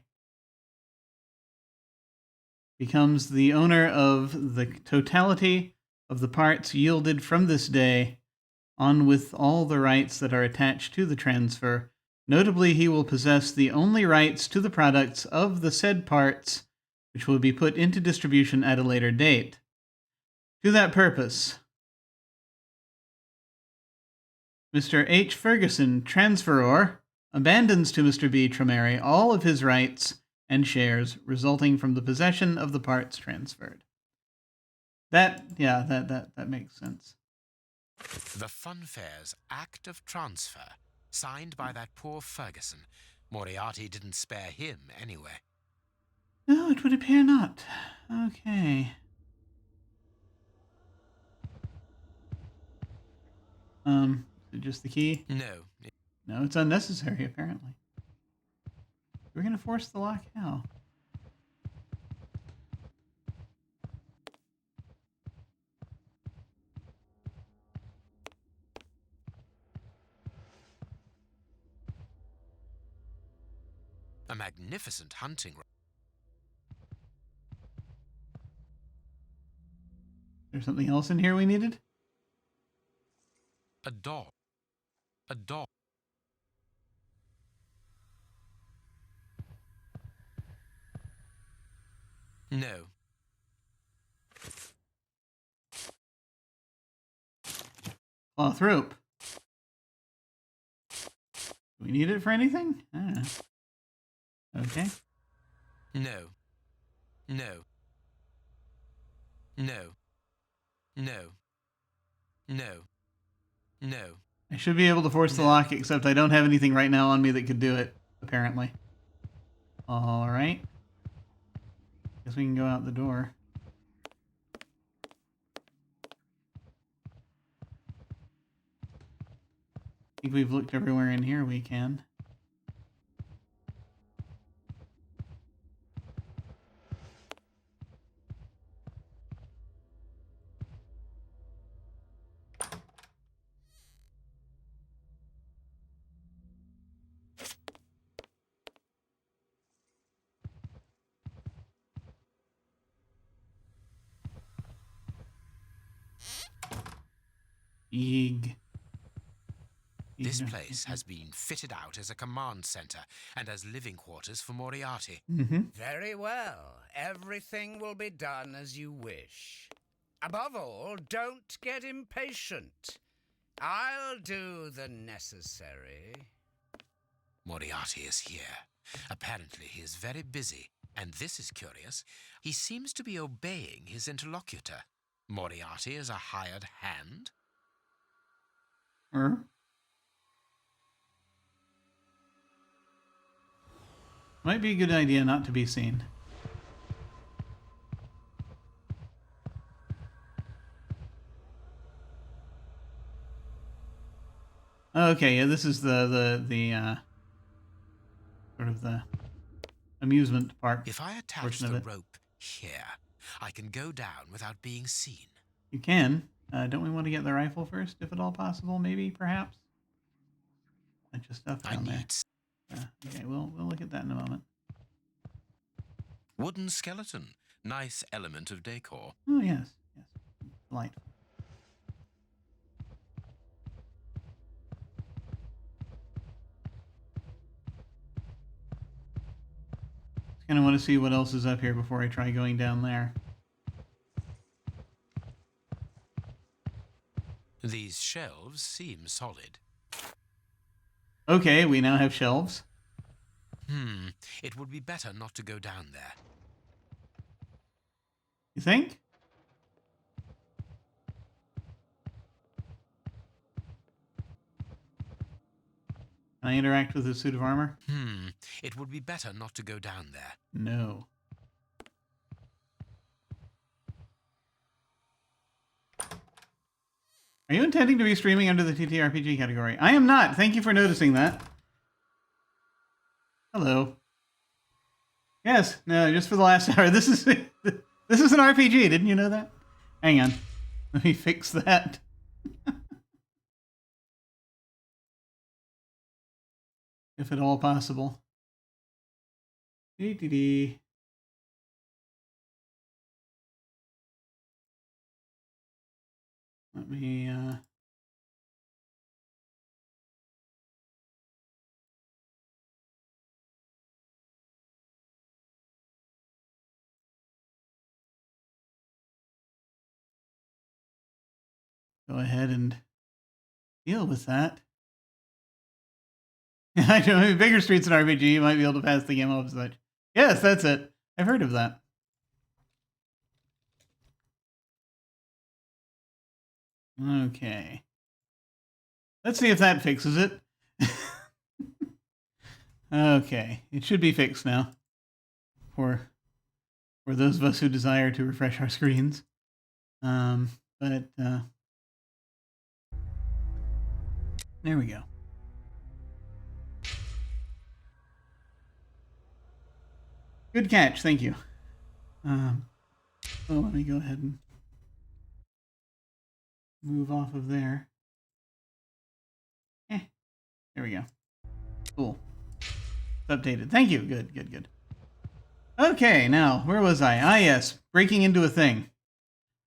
becomes the owner of the totality of the parts yielded from this day on with all the rights that are attached to the transfer. Notably, he will possess the only rights to the products of the said parts, which will be put into distribution at a later date. To that purpose, Mr. H. Ferguson, transferor, abandons to Mr. B. Tromeri all of his rights and shares resulting from the possession of the parts transferred. That makes sense. The Funfair's Act of Transfer, signed by that poor Ferguson. Moriarty didn't spare him anyway. No, it would appear not. Okay. Just the key? No. No, it's unnecessary, apparently. We're going to force the lock how? A magnificent hunting rifle. There's something else in here we needed? A doll. A doll. No. Cloth rope. Do we need it for anything? Okay. No. No. No. No. No. No. I should be able to force the lock, except I don't have anything right now on me that could do it, apparently. Alright. Guess we can go out the door. I think we've looked everywhere in here we can. Eeg. This place has been fitted out as a command center and as living quarters for Moriarty. Very well. Everything will be done as you wish. Above all, don't get impatient. I'll do the necessary. Moriarty is here. Apparently he is very busy, and this is curious. He seems to be obeying his interlocutor. Moriarty is a hired hand? Might be a good idea not to be seen. Okay, yeah, this is the sort of the amusement park. If I attach portion of the it. rope here, I can go down without being seen. You can. Don't we want to get the rifle first, if at all possible? Maybe, perhaps. Bunch of stuff I down there. need Okay, we'll look at that in a moment. wooden skeleton. Nice element of decor. Oh yes, yes, delightful. Just kind of want to see what else is up here before I try going down there. These shelves seem solid. Okay, we now have shelves. It would be better not to go down there. You think? Can I interact with the suit of armor? It would be better not to go down there. No. Are you intending to be streaming under the TTRPG category? I am not. Thank you for noticing that. Hello. Yes, no, just for the last hour. This is an RPG. Didn't you know that? Hang on. Let me fix that. If at all possible. Dee-dee-dee. Let me, go ahead and deal with that. I know, bigger streets in RPG, you might be able to pass the game off as such. Yes, that's it. I've heard of that. Okay. Let's see if that fixes it. Okay, it should be fixed now. For those of us who desire to refresh our screens. But there we go. Good catch, thank you. Let me go ahead and move off of there. There we go. Cool. It's updated. Thank you. Good, good, good. Okay, now, where was I? Ah, yes. Breaking into a thing.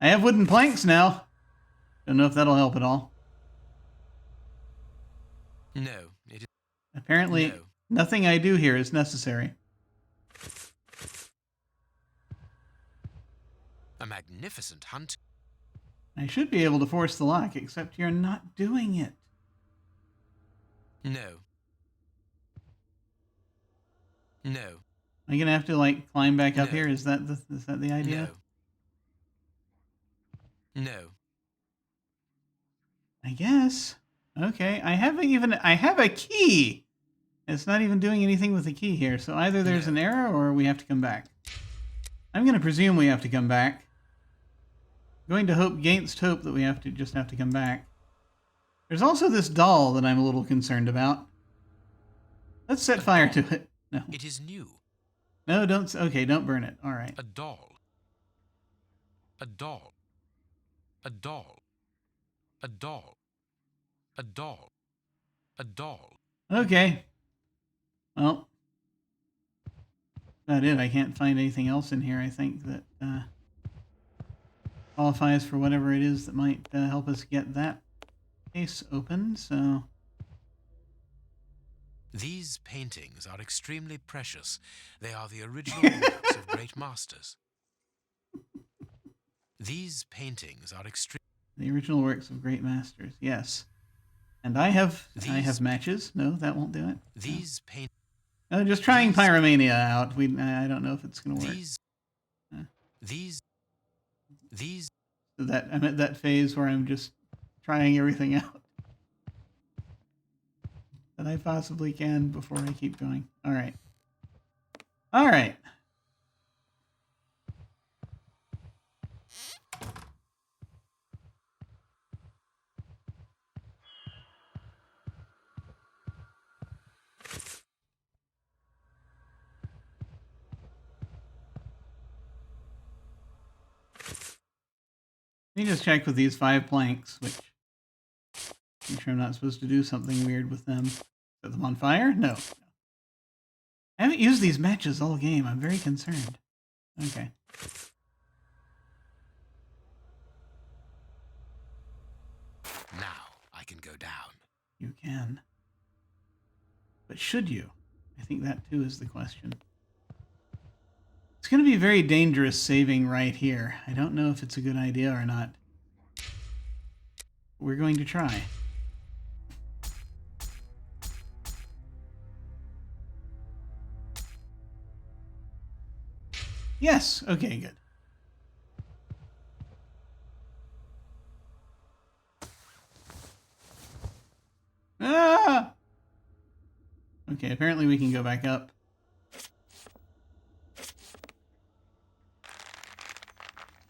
I have wooden planks now. Don't know if that'll help at all. No, it is. Apparently, nothing I do here is necessary. A magnificent hunt. I should be able to force the lock, except you're not doing it. No. No. Am I gonna have to, like, climb back up No. here? Is that the idea? No. No. I guess. Okay, I have a key! It's not even doing anything with the key here, so either there's an error or we have to come back. I'm gonna presume we have to come back. Going to hope against hope that we have to come back. There's also this doll that I'm a little concerned about. Let's set fire to it. No. It is new. No, don't. Okay, don't burn it. All right. A doll. A doll. A doll. A doll. A doll. A doll. Okay. Well, that's it. I can't find anything else in here, I think, that qualifies for whatever it is that might help us get that case open, so... These paintings are extremely precious. They are the original works of great masters. These paintings are the original works of great masters, yes. And I have matches. No, that won't do it. These paint. No, just trying Pyromania out. I don't know if it's going to work. These. So that I'm at that phase where I'm just trying everything out that I possibly can before I keep going. All right. All right. Let me just check with these 5 planks, which I'm sure I'm not supposed to do something weird with them. Set them on fire? No. I haven't used these matches all game. I'm very concerned. Okay. Now I can go down. You can. But should you? I think that too is the question. It's going to be very dangerous saving right here. I don't know if it's a good idea or not. We're going to try. Yes. Okay, good. Ah! Okay, apparently we can go back up.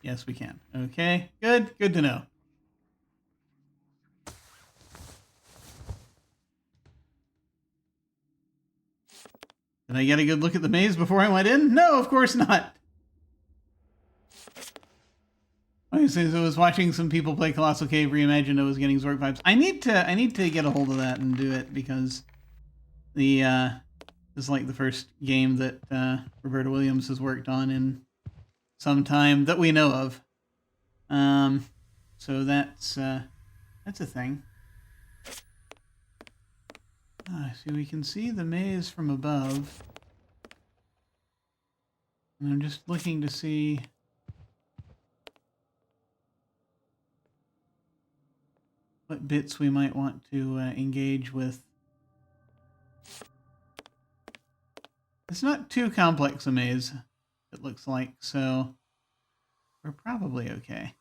Yes, we can. Okay, good. Good to know. Did I get a good look at the maze before I went in? No, of course not. I was watching some people play Colossal Cave Reimagined. I was getting Zork vibes. I need to get a hold of that and do it because the this is like the first game that Roberta Williams has worked on in some time that we know of. So that's a thing. So we can see the maze from above. And I'm just looking to see what bits we might want to engage with. It's not too complex a maze, it looks like, so we're probably okay.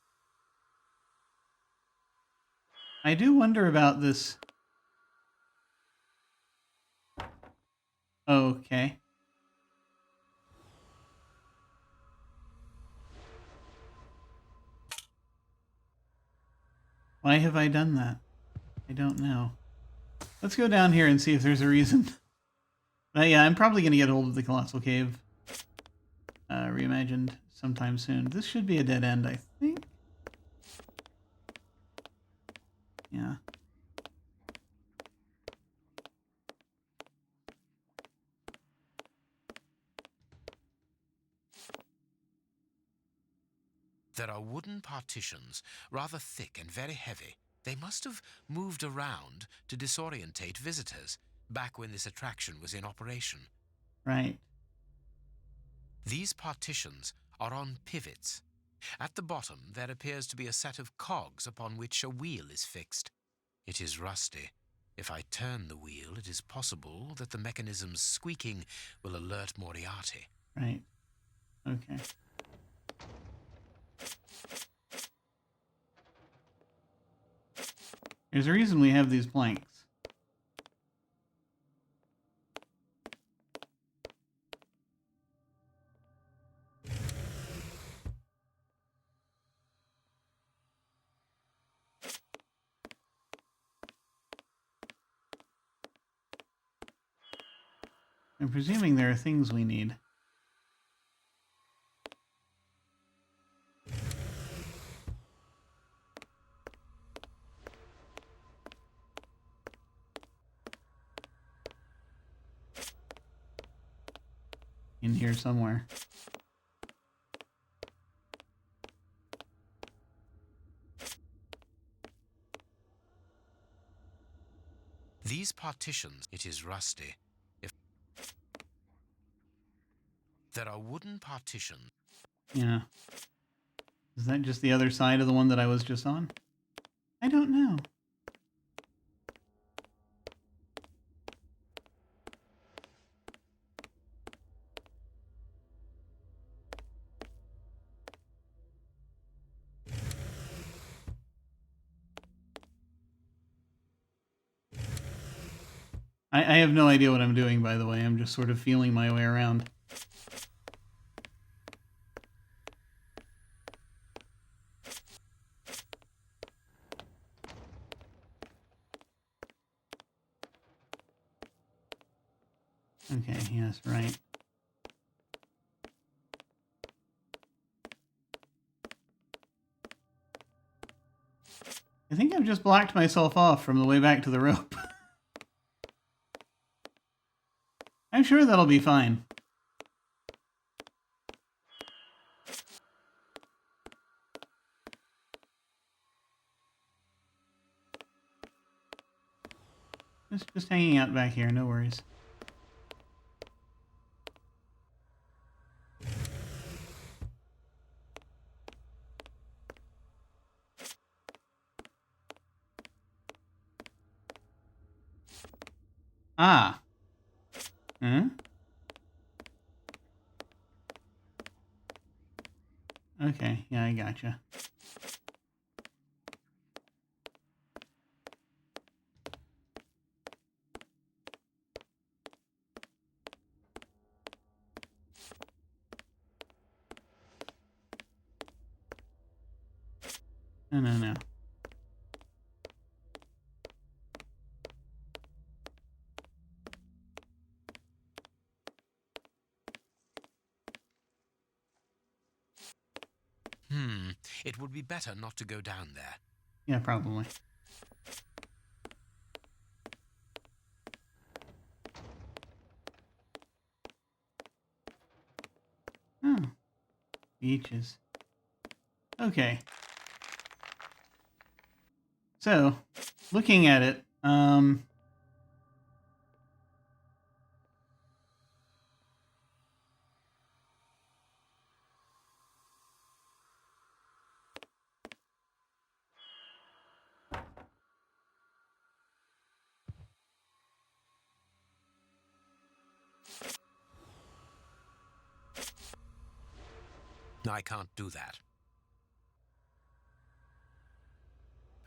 I do wonder about this. Okay. Why have I done that? I don't know. Let's go down here and see if there's a reason. Yeah, I'm probably going to get a hold of the Colossal Cave Reimagined sometime soon. This should be a dead end, I think. Yeah. There are wooden partitions, rather thick and very heavy. They must have moved around to disorientate visitors back when this attraction was in operation. Right. These partitions are on pivots. At the bottom there appears to be a set of cogs upon which a wheel is fixed. It is rusty. If I turn the wheel, it is possible that the mechanism's squeaking will alert Moriarty. Right. Okay. There's a reason we have these planks. I'm presuming there are things we need. In here somewhere. These partitions, it is rusty. If there are wooden partitions. Yeah. Is that just the other side of the one that I was just on? I don't know. I have no idea what I'm doing, by the way. I'm just sort of feeling my way around. Okay, yes, right. I think I've just blocked myself off from the way back to the rope. I'm sure that'll be fine. Just hanging out back here, no worries. Ah. Huh? Okay, yeah, I gotcha. No. It would be better not to go down there. Yeah, probably. Oh. Beaches. Okay. So, looking at it, I can't do that.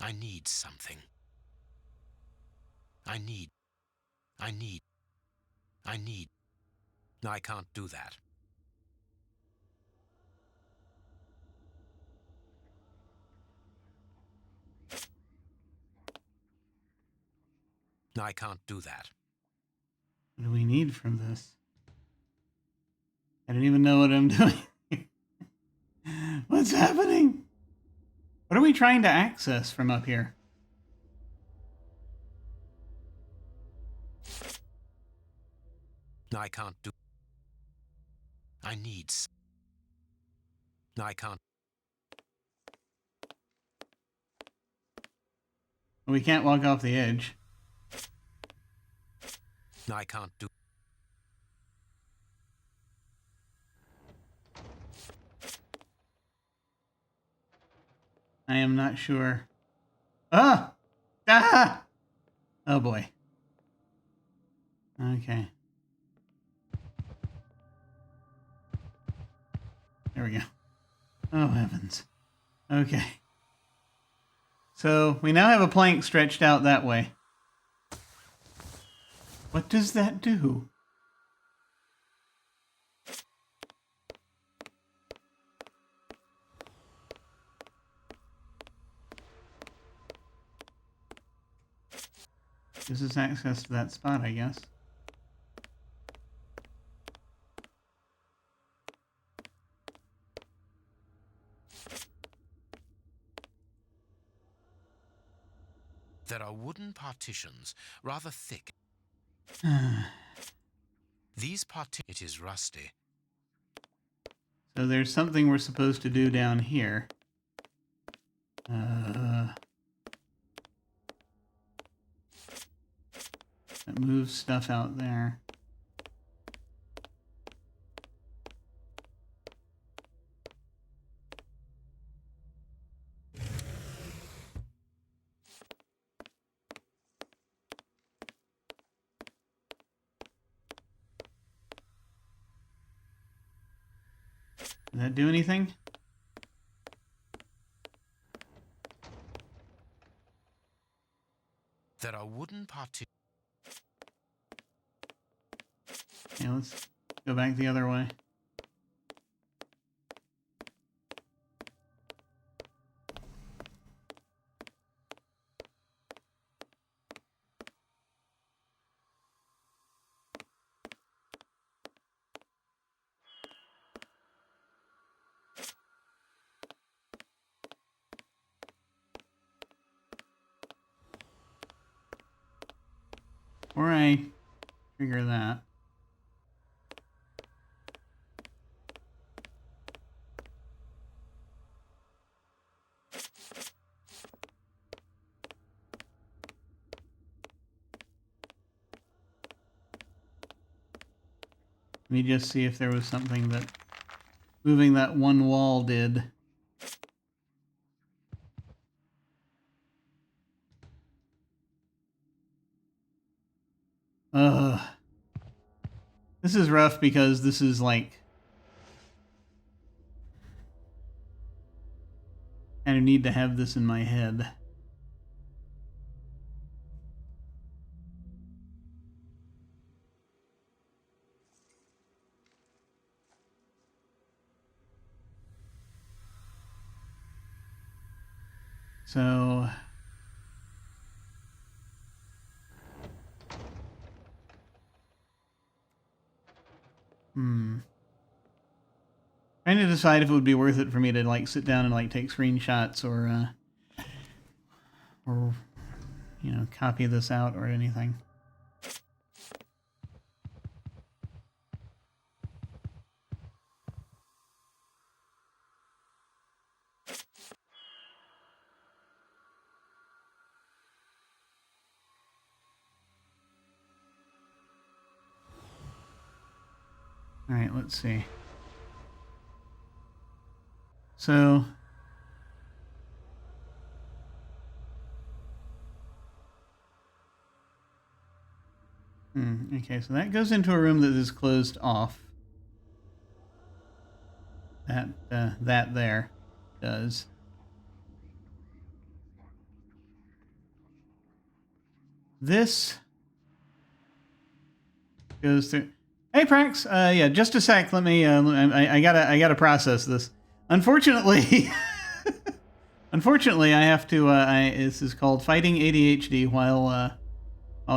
I need something. I can't do that. I can't do that. what do we need from this? I don't even know what I'm doing. What's happening? What are we trying to access from up here? I can't do. I can't. We can't walk off the edge. I can't do. I am not sure. Ah! Ah! Oh boy. Okay. There we go. Oh heavens. Okay. So we now have a plank stretched out that way. What does that do? Gives us access to that spot, I guess. There are wooden partitions, rather thick. These it is rusty. So there's something we're supposed to do down here. That moves stuff out there. Did that do anything? There are wooden partitions. Yeah, let's go back the other way. Before I trigger that. Let me just see if there was something that moving that one wall did. Ugh. This is rough because this is like kind of need to have this in my head. So trying to decide if it would be worth it for me to like sit down and like take screenshots or you know, copy this out or anything. All right, let's see. So okay, so that goes into a room that is closed off. That there does. This goes through. Hey, Prax. Yeah, just a sec. Let me. I gotta process this. Unfortunately, unfortunately, I have to. This is called fighting ADHD while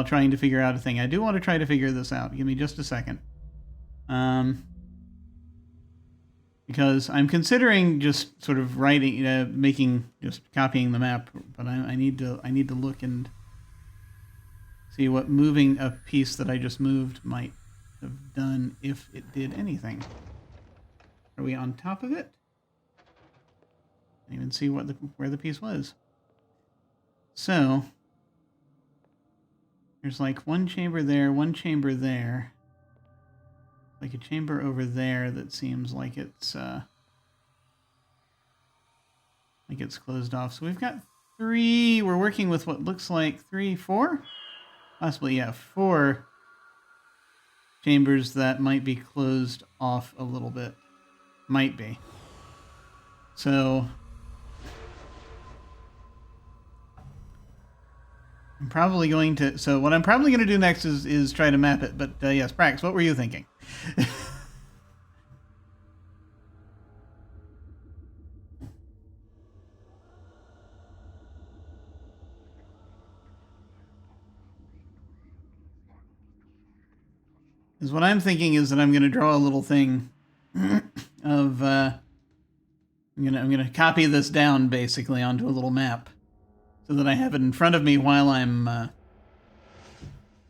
trying to figure out a thing. I do want to try to figure this out. Give me just a second. Because I'm considering just sort of writing, just copying the map, but I need to look and see what moving a piece that I just moved might have done, if it did anything. Are we on top of it? I didn't even see where the piece was. So there's like one chamber there, one chamber there. Like a chamber over there that seems like it's like Like it's closed off. So we've got 3. We're working with what looks like 3, 4? Possibly, yeah, 4 chambers that might be closed off a little bit. Might be. So I'm probably going to... So what I'm probably going to do next is try to map it. But yes, Prax, what were you thinking? Because what I'm thinking is that I'm going to draw a little thing of... I'm gonna copy this down basically onto a little map so that I have it in front of me while I'm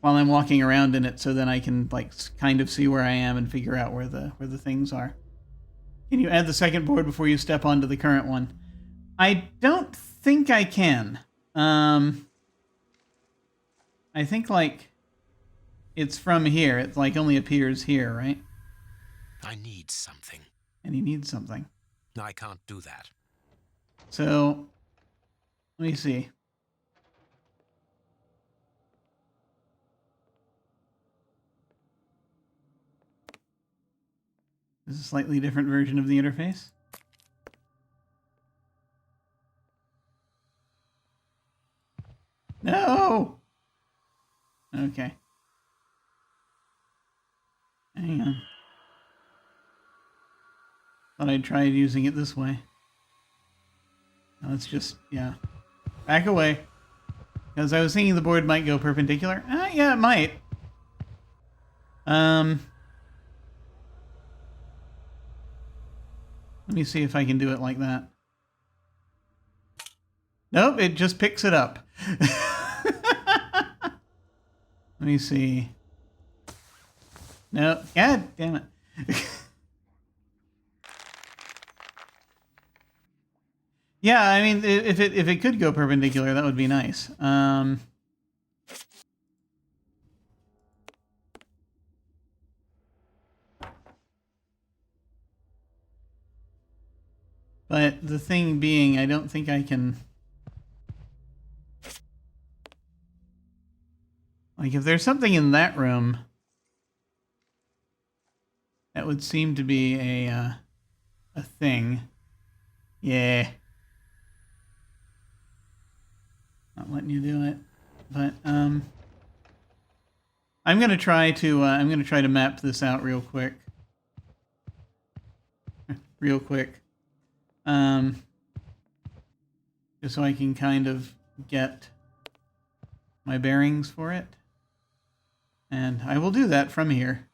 walking around in it, so then I can like kind of see where I am and figure out where the things are. Can you add the second board before you step onto the current one? I don't think I can. I think like it's from here. It like only appears here, right? I need something. And he needs something. I can't do that. So let me see. This is a slightly different version of the interface. No! Okay. Hang on. Thought I'd tried using it this way. No, it's just, yeah. Back away. Because I was thinking the board might go perpendicular. Yeah, it might. Let me see if I can do it like that. Nope, it just picks it up. Let me see. No, god damn it. Yeah, I mean, if it could go perpendicular, that would be nice. But the thing being, I don't think I can... Like, if there's something in that room, that would seem to be a thing. Yeah. Not letting you do it. But, I'm gonna try to map this out real quick. Real quick. Just so I can kind of get my bearings for it. And I will do that from here.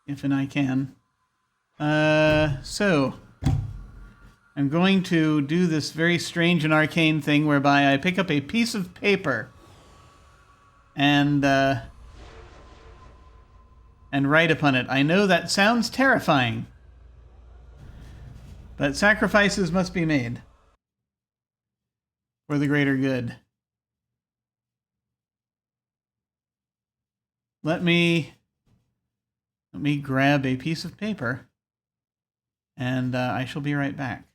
If and I can. So I'm going to do this very strange and arcane thing whereby I pick up a piece of paper and write upon it. I know that sounds terrifying, but sacrifices must be made for the greater good. Let me grab a piece of paper, and I shall be right back.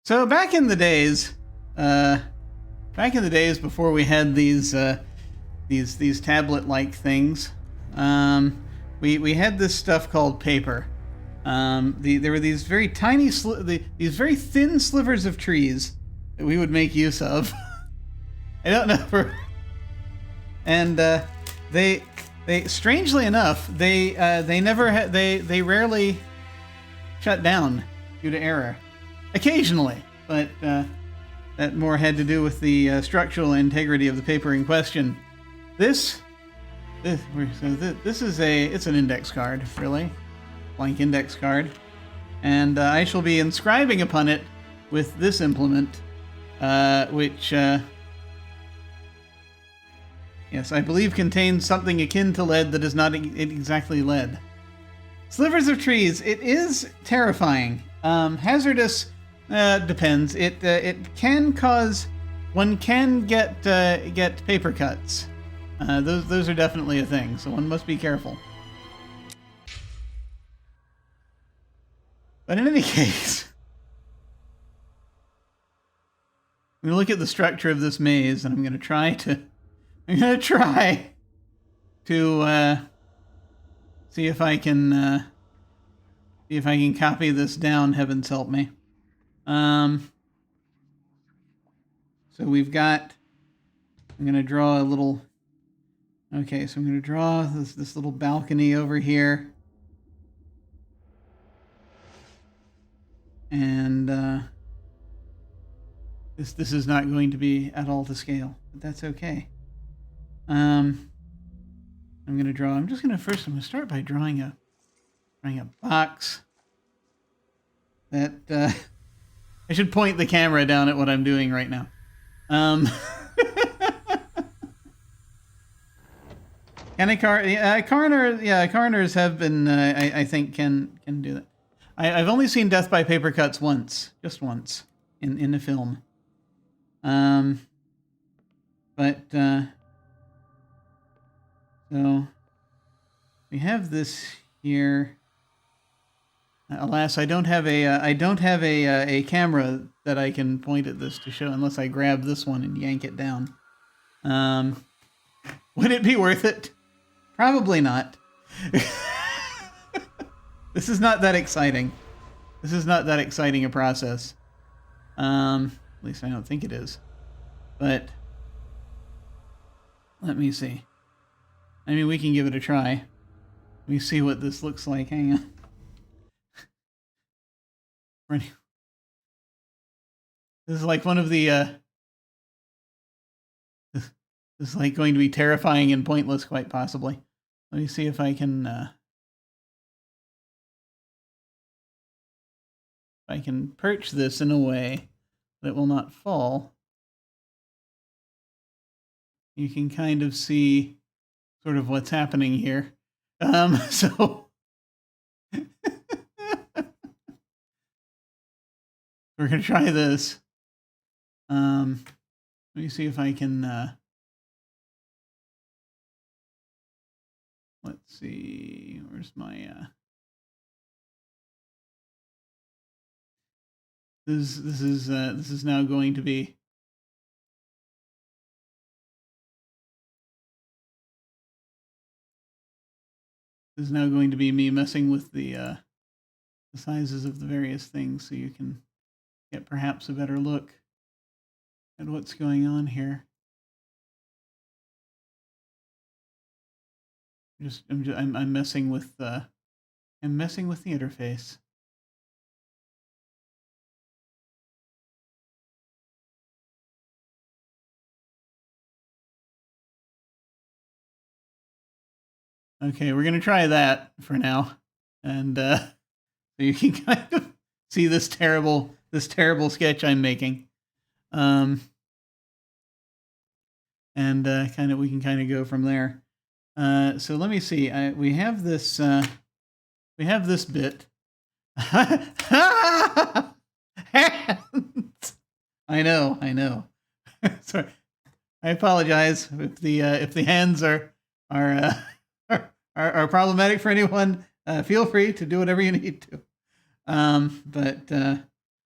So back in the days before we had these tablet-like things, we had this stuff called paper. There were these very tiny, these very thin slivers of trees that we would make use of. I don't know, and they strangely enough they rarely shut down due to error. Occasionally, but that more had to do with the structural integrity of the paper in question. This is it's an index card, really, blank index card, and I shall be inscribing upon it with this implement, which yes, I believe contains something akin to lead that is not exactly lead. Slivers of trees. It is terrifying. Hazardous. Depends. It can cause. One can get paper cuts. Those are definitely a thing. So one must be careful. But in any case, I'm gonna look at the structure of this maze, and I'm gonna try to see if I can copy this down. Heavens help me. So we've got, I'm going to draw a little, okay, so I'm going to draw this little balcony over here. And, this is not going to be at all to scale, but that's okay. I'm going to draw, I'm going to start by drawing a box that, I should point the camera down at what I'm doing right now. Coroners have been, I think, can do that. I've only seen death by paper cuts once, just once, in a film. So we have this here. Alas, I don't have a camera that I can point at this to show, unless I grab this one and yank it down. Would it be worth it? Probably not. This is not that exciting. This is not that exciting a process. At least I don't think it is. But let me see. I mean, we can give it a try. Let me see what this looks like. Hang on. This is like one of the, this is like going to be terrifying and pointless, quite possibly. Let me see if I can perch this in a way that it will not fall. You can kind of see sort of what's happening here. So we're going to try this. Let me see if I can, let's see, where's my, this is now going to be, me messing with the sizes of the various things, so you can get perhaps a better look at what's going on here. I'm messing with the interface. Okay, we're gonna try that for now, and so you can kind of see this terrible sketch I'm making, and we can kind of go from there. So let me see. We have this bit. Hands. I know. Sorry. I apologize if the hands are problematic for anyone. Feel free to do whatever you need to. But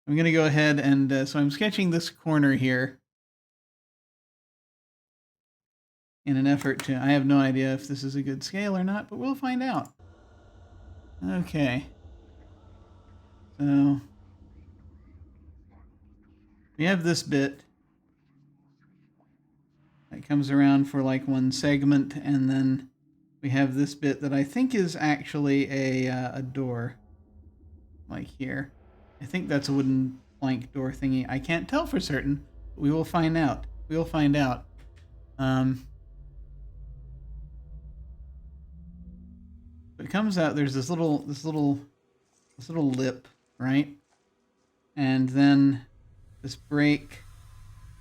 I'm going to go ahead and, so I'm sketching this corner here in an effort to, I have no idea if this is a good scale or not, but we'll find out. Okay. So we have this bit that comes around for like one segment, and then we have this bit that I think is actually a door, like here. I think that's a wooden plank door thingy. I can't tell for certain, but we will find out. We will find out. It comes out. There's this little lip, right? And then this break,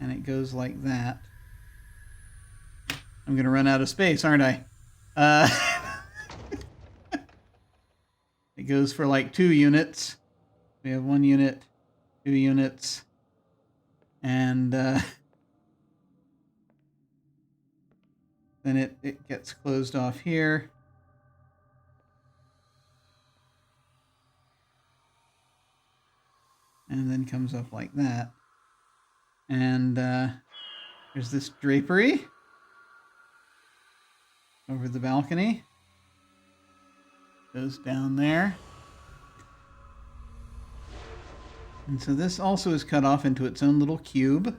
and it goes like that. I'm gonna run out of space, aren't I? It goes for like 2 units. We have 1 unit, 2 units, and then it gets closed off here. And then comes up like that. And there's this drapery over the balcony. Goes down there. And so this also is cut off into its own little cube,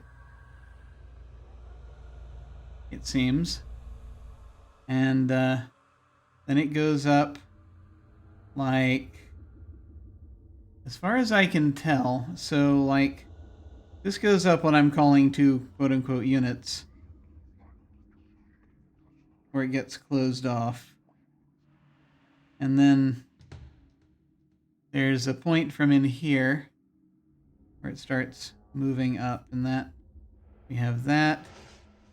it seems. And then it goes up like, as far as I can tell, so like this goes up what I'm calling 2 quote-unquote units, where it gets closed off. And then there's a point from in here where it starts moving up, and that we have that,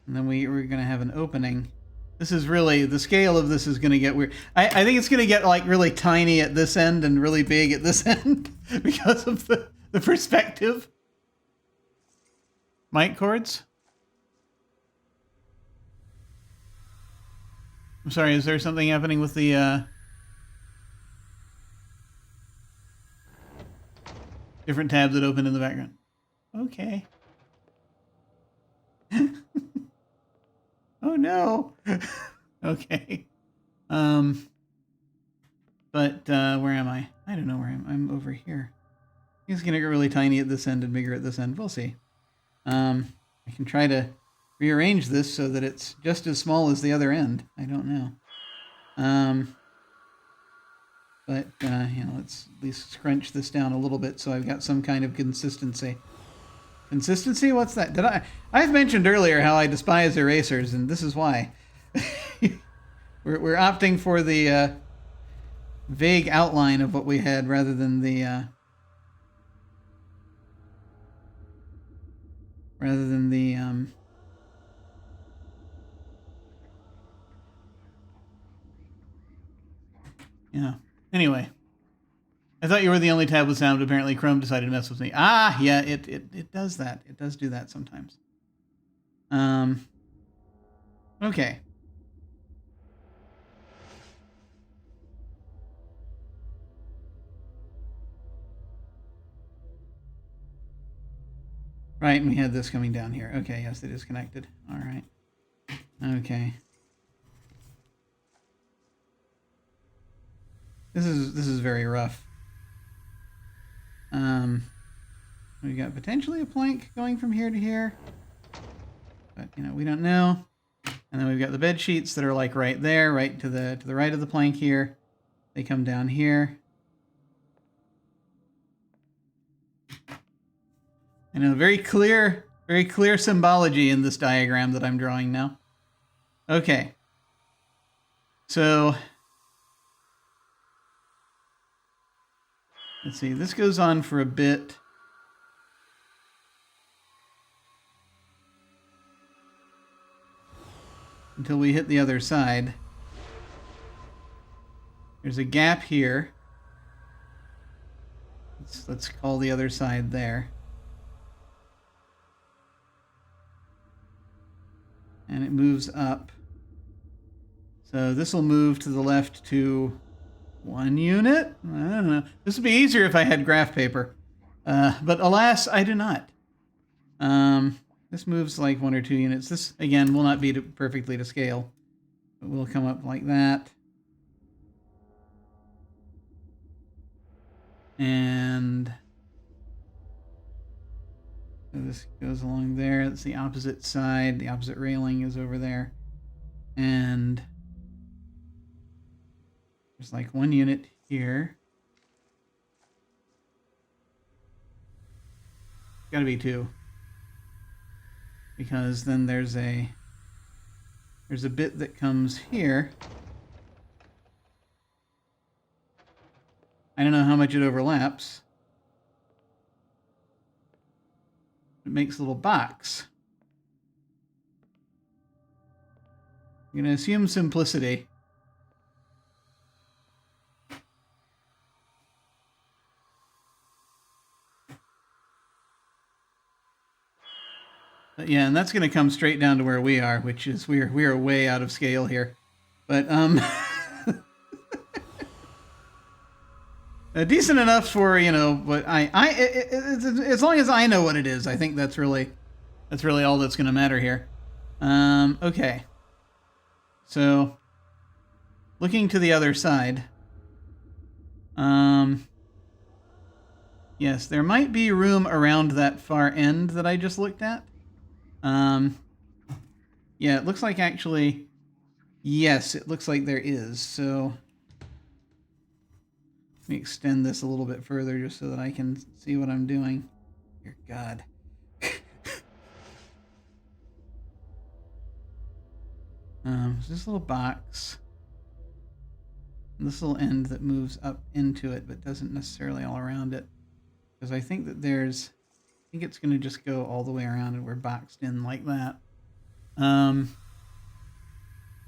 and then we're going to have an opening. This is really, the scale of this is going to get weird. I think it's going to get like really tiny at this end and really big at this end because of the perspective. Mic cords? I'm sorry, is there something happening with the different tabs that open in the background? Okay. Oh no. Okay. But where am I? I don't know where I'm over here. It's gonna get really tiny at this end and bigger at this end. We'll see. I can try to rearrange this so that it's just as small as the other end. I don't know. But you know, let's at least scrunch this down a little bit so I've got some kind of consistency. Consistency? What's that? I've mentioned earlier how I despise erasers, and this is why. we're opting for the vague outline of what we had rather than the yeah. Anyway. I thought you were the only tab with sound, but apparently Chrome decided to mess with me. Ah, yeah, it does that. It does do that sometimes. Okay. Right, and we had this coming down here. Okay, yes, it is connected. All right. Okay. This is very rough. We got potentially a plank going from here to here, but you know, we don't know. And then we've got the bed sheets that are like right there, right to the right of the plank here. They come down here. I know, very clear symbology in this diagram that I'm drawing now. Okay. So let's see, this goes on for a bit. Until we hit the other side. There's a gap here. Let's call the other side there. And it moves up. So this will move to the left to 1 unit? I don't know. This would be easier if I had graph paper. But alas, I do not. This moves like 1 or 2 units. This, again, will not be perfectly to scale. But we'll come up like that. And so this goes along there. That's the opposite side. The opposite railing is over there. And there's like 1 unit here. Gotta be 2. Because then there's a bit that comes here. I don't know how much it overlaps. It makes a little box. I'm going to assume simplicity. But yeah, and that's going to come straight down to where we are, which is we are way out of scale here. But decent enough for, you know, but as long as I know what it is, I think that's really all that's going to matter here. Okay. So, looking to the other side. Yes, there might be room around that far end that I just looked at. Yeah, it looks like actually, yes, it looks like there is. So, let me extend this a little bit further just so that I can see what I'm doing. Dear God. This little box. And this little end that moves up into it, but doesn't necessarily all around it. Because I think that I think it's going to just go all the way around and we're boxed in like that.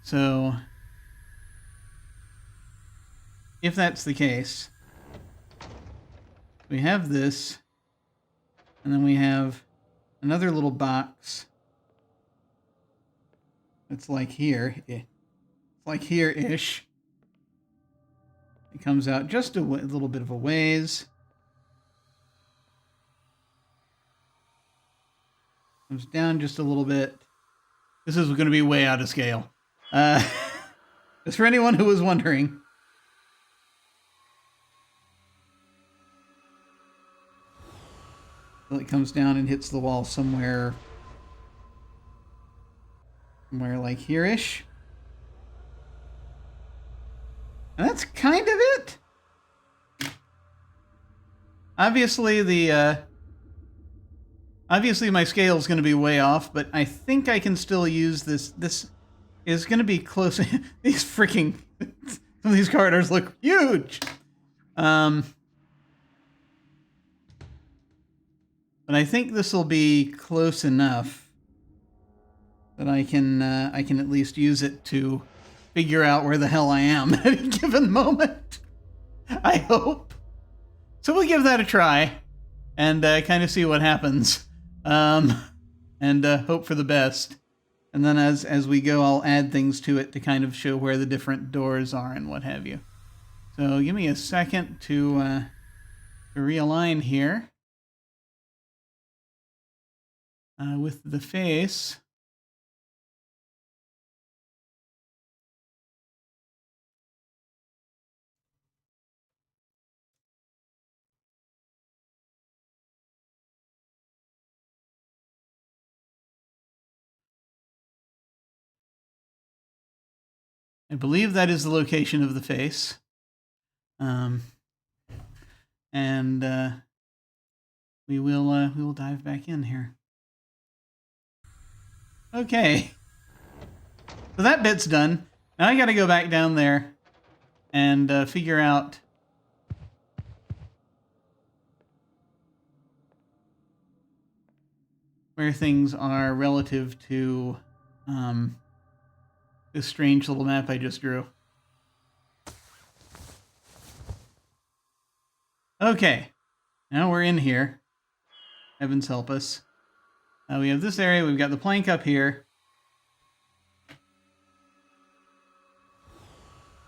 So, if that's the case, we have this, and then we have another little box. It's like here. It's like here-ish. It comes out just a little bit of a ways. Comes down just a little bit. This is going to be way out of scale. Just for anyone who was wondering. Well, it comes down and hits the wall somewhere like here-ish. And that's kind of it. Obviously, obviously my scale is going to be way off, but I think I can still use this. This is going to be close. These freaking, some of these corridors look huge. But I think this will be close enough that I can at least use it to figure out where the hell I am at any given moment. I hope. So we'll give that a try and kind of see what happens, and hope for the best. And then as we go, I'll add things to it to kind of show where the different doors are and what have you. So give me a second to realign here with the face. I believe that is the location of the face. And we will dive back in here. Okay. So that bit's done. Now I got to go back down there and figure out where things are relative to this strange little map I just drew. Okay, now we're in here. Heavens help us. We have this area, we've got the plank up here.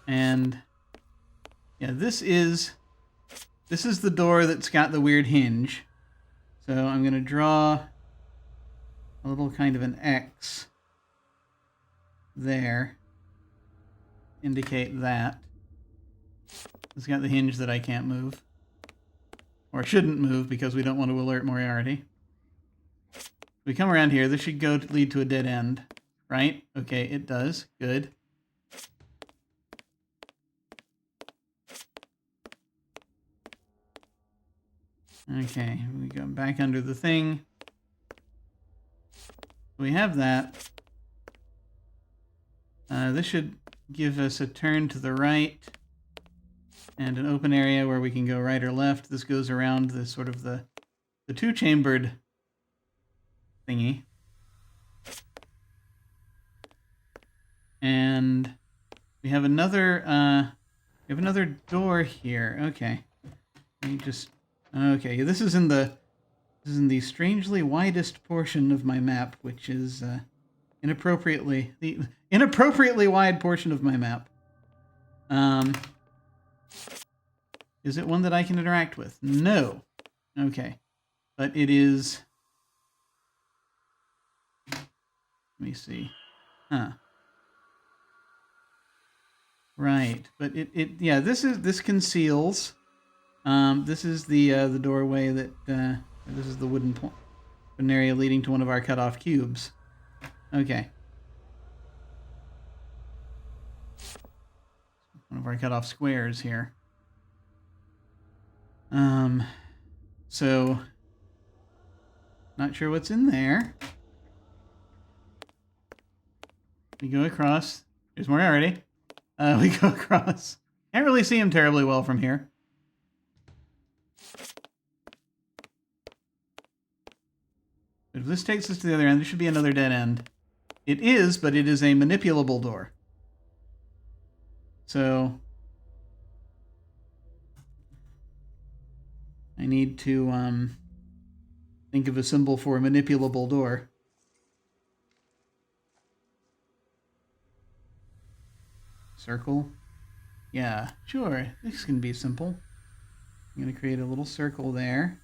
And yeah, this is this is the door that's got the weird hinge. So I'm going to draw a little kind of an X there. Indicate that. It's got the hinge that I can't move. Or shouldn't move because we don't want to alert Moriarty. We come around here, this should lead to a dead end, right? Okay, it does. Good. Okay, we go back under the thing. We have that. This should give us a turn to the right and an open area where we can go right or left. This goes around the sort of the two-chambered thingy. And we have another door here. Okay. Okay, this is in the strangely widest portion of my map, which is the inappropriately wide portion of my map. Is it one that I can interact with? No. Okay. But it is... Let me see. Huh. Right. But yeah, this conceals. This is the doorway that this is the wooden area leading to one of our cut-off cubes. Okay. One of our cut-off squares here. So not sure what's in there. We go across. There's Moriarty. We go across. Can't really see him terribly well from here. But if this takes us to the other end, there should be another dead end. It is, but it is a manipulable door. So I need to think of a symbol for a manipulable door. Circle? Yeah, sure. This can be simple. I'm going to create a little circle there.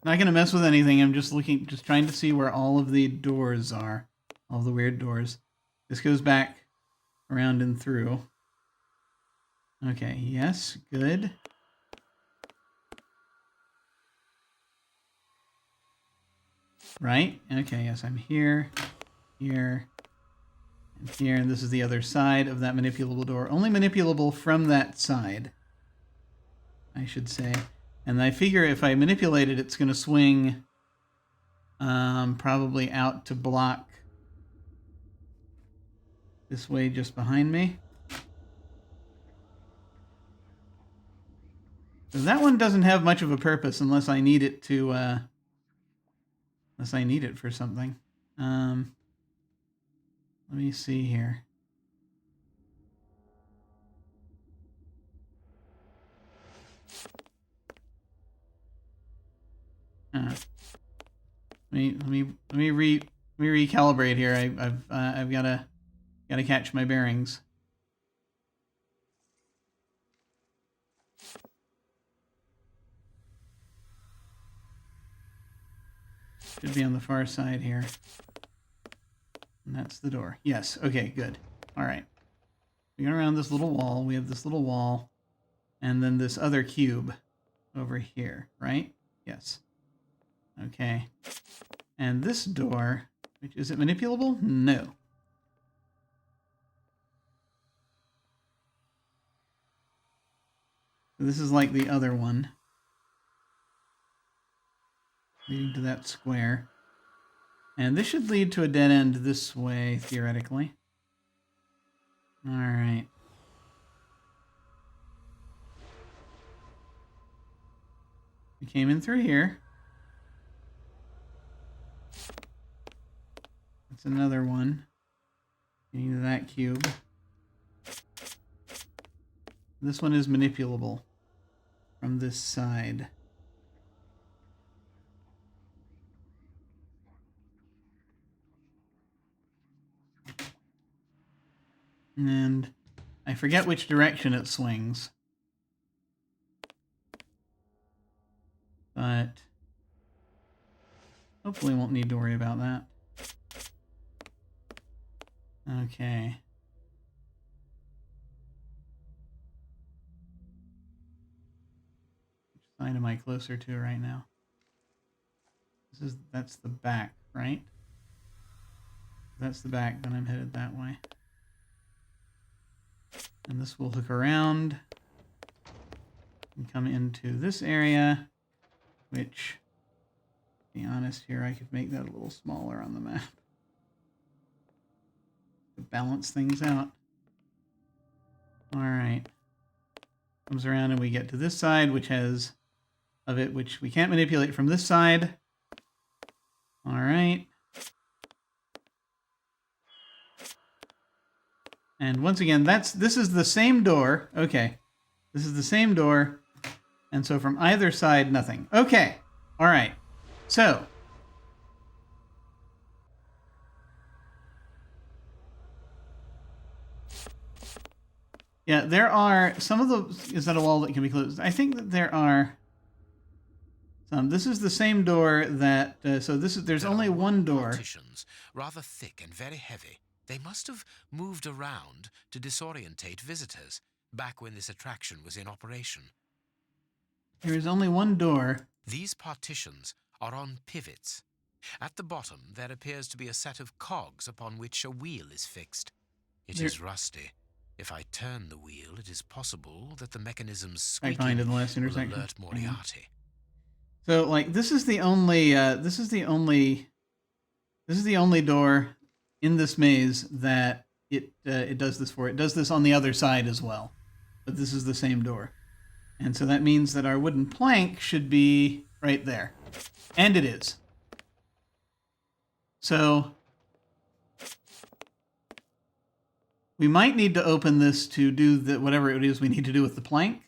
Not going to mess with anything. I'm just trying to see where all of the doors are. All the weird doors. This goes back around and through. Okay, yes, good. Right? Okay, yes, I'm here, here, and here. And this is the other side of that manipulable door. Only manipulable from that side, I should say. And I figure if I manipulate it, it's going to swing probably out to block this way just behind me. So that one doesn't have much of a purpose unless I need it to, unless I need it for something. Let me see here. Let me recalibrate here. I've gotta catch my bearings. Should be on the far side here. And that's the door. Yes. Okay, good. All right. We go around this little wall. We have this little wall. And then this other cube over here, right? Yes. Okay. And this door, which is it manipulable? No. So this is like the other one. Leading to that square. And this should lead to a dead end this way, theoretically. Alright. We came in through here. That's another one. Getting to that cube. This one is manipulable from this side. And I forget which direction it swings. But hopefully won't need to worry about that. Okay. Which side am I closer to right now? That's the back, right? If that's the back, then I'm headed that way. And this will hook around and come into this area, which, to be honest here, I could make that a little smaller on the map to balance things out. All right. Comes around and we get to this side, which has of it, which we can't manipulate from this side. All right. And once again, this is the same door. Okay. This is the same door. And so from either side, nothing. Okay. All right. So. Yeah, there are some of the... Is that a wall that can be closed? I think that there are some. This is the same door that... so this is... There's only one door. Partitions, rather thick and very heavy. They must have moved around to disorientate visitors back when this attraction was in operation. There is only one door. These partitions are on pivots. At the bottom, there appears to be a set of cogs upon which a wheel is fixed. It is rusty. If I turn the wheel, it is possible that the mechanism's squeaking in the last will intersection. alert Moriarty. So, like, this is the only door in this maze that it does this for. It does this on the other side as well, but this is the same door, and so that means that our wooden plank should be right there, and it is. So we might need to open this to do whatever it is we need to do with the plank,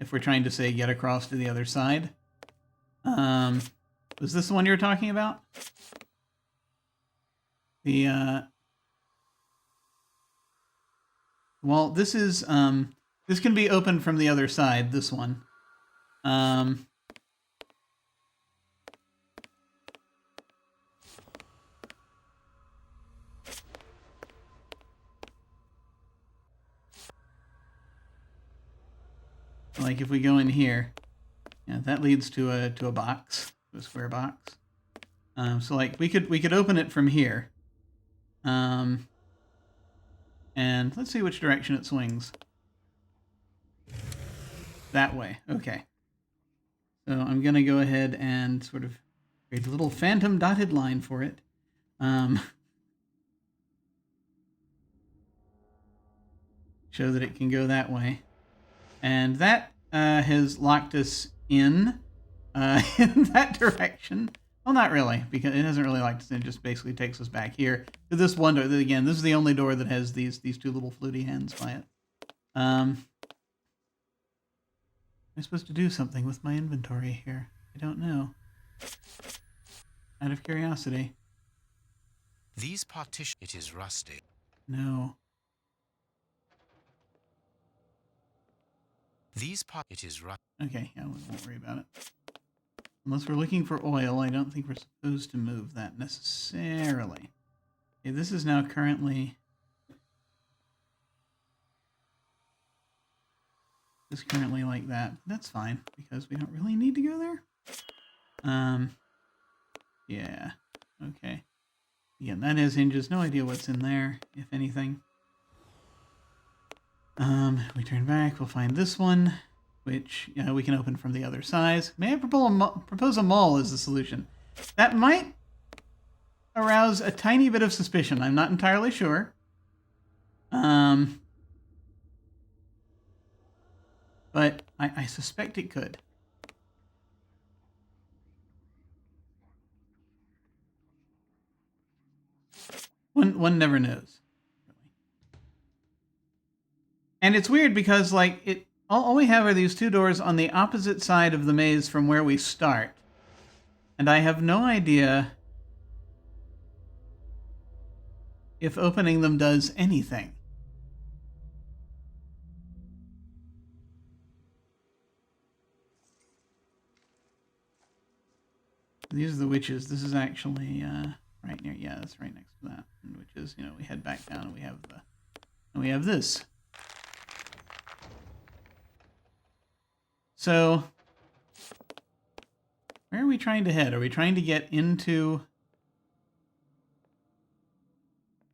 if we're trying to, say, get across to the other side. Was this the one you were talking about? Well, this is, this can be opened from the other side, this one. Like if we go in here, yeah, that leads to a box, to a square box. So like we could open it from here. And let's see which direction it swings. That way. Okay. So I'm going to go ahead and sort of create a little phantom dotted line for it. Show that it can go that way. And that has locked us in that direction. Well, not really, because it hasn't really locked us in. It just basically takes us back here to this one door. Again, this is the only door that has these two little fluty hands by it. Am I supposed to do something with my inventory here? I don't know. Out of curiosity. These partitions... It is rusty. No. It is rusty. Okay, yeah, we won't worry about it. Unless we're looking for oil, I don't think we're supposed to move that necessarily. Okay, this is now currently... It's currently like that. That's fine, because we don't really need to go there. Yeah, okay. Again, that is hinges. No idea what's in there, if anything. We turn back, we'll find this one, which, you know, we can open from the other side. May I propose a mall as the solution? That might arouse a tiny bit of suspicion. I'm not entirely sure. But I suspect it could. One never knows. And it's weird because, like, all we have are these two doors on the opposite side of the maze from where we start. And I have no idea if opening them does anything. These are the witches. This is actually right near. Yeah, that's right next to that. And witches. You know, we head back down and we have this. So, where are we trying to head? Are we trying to get into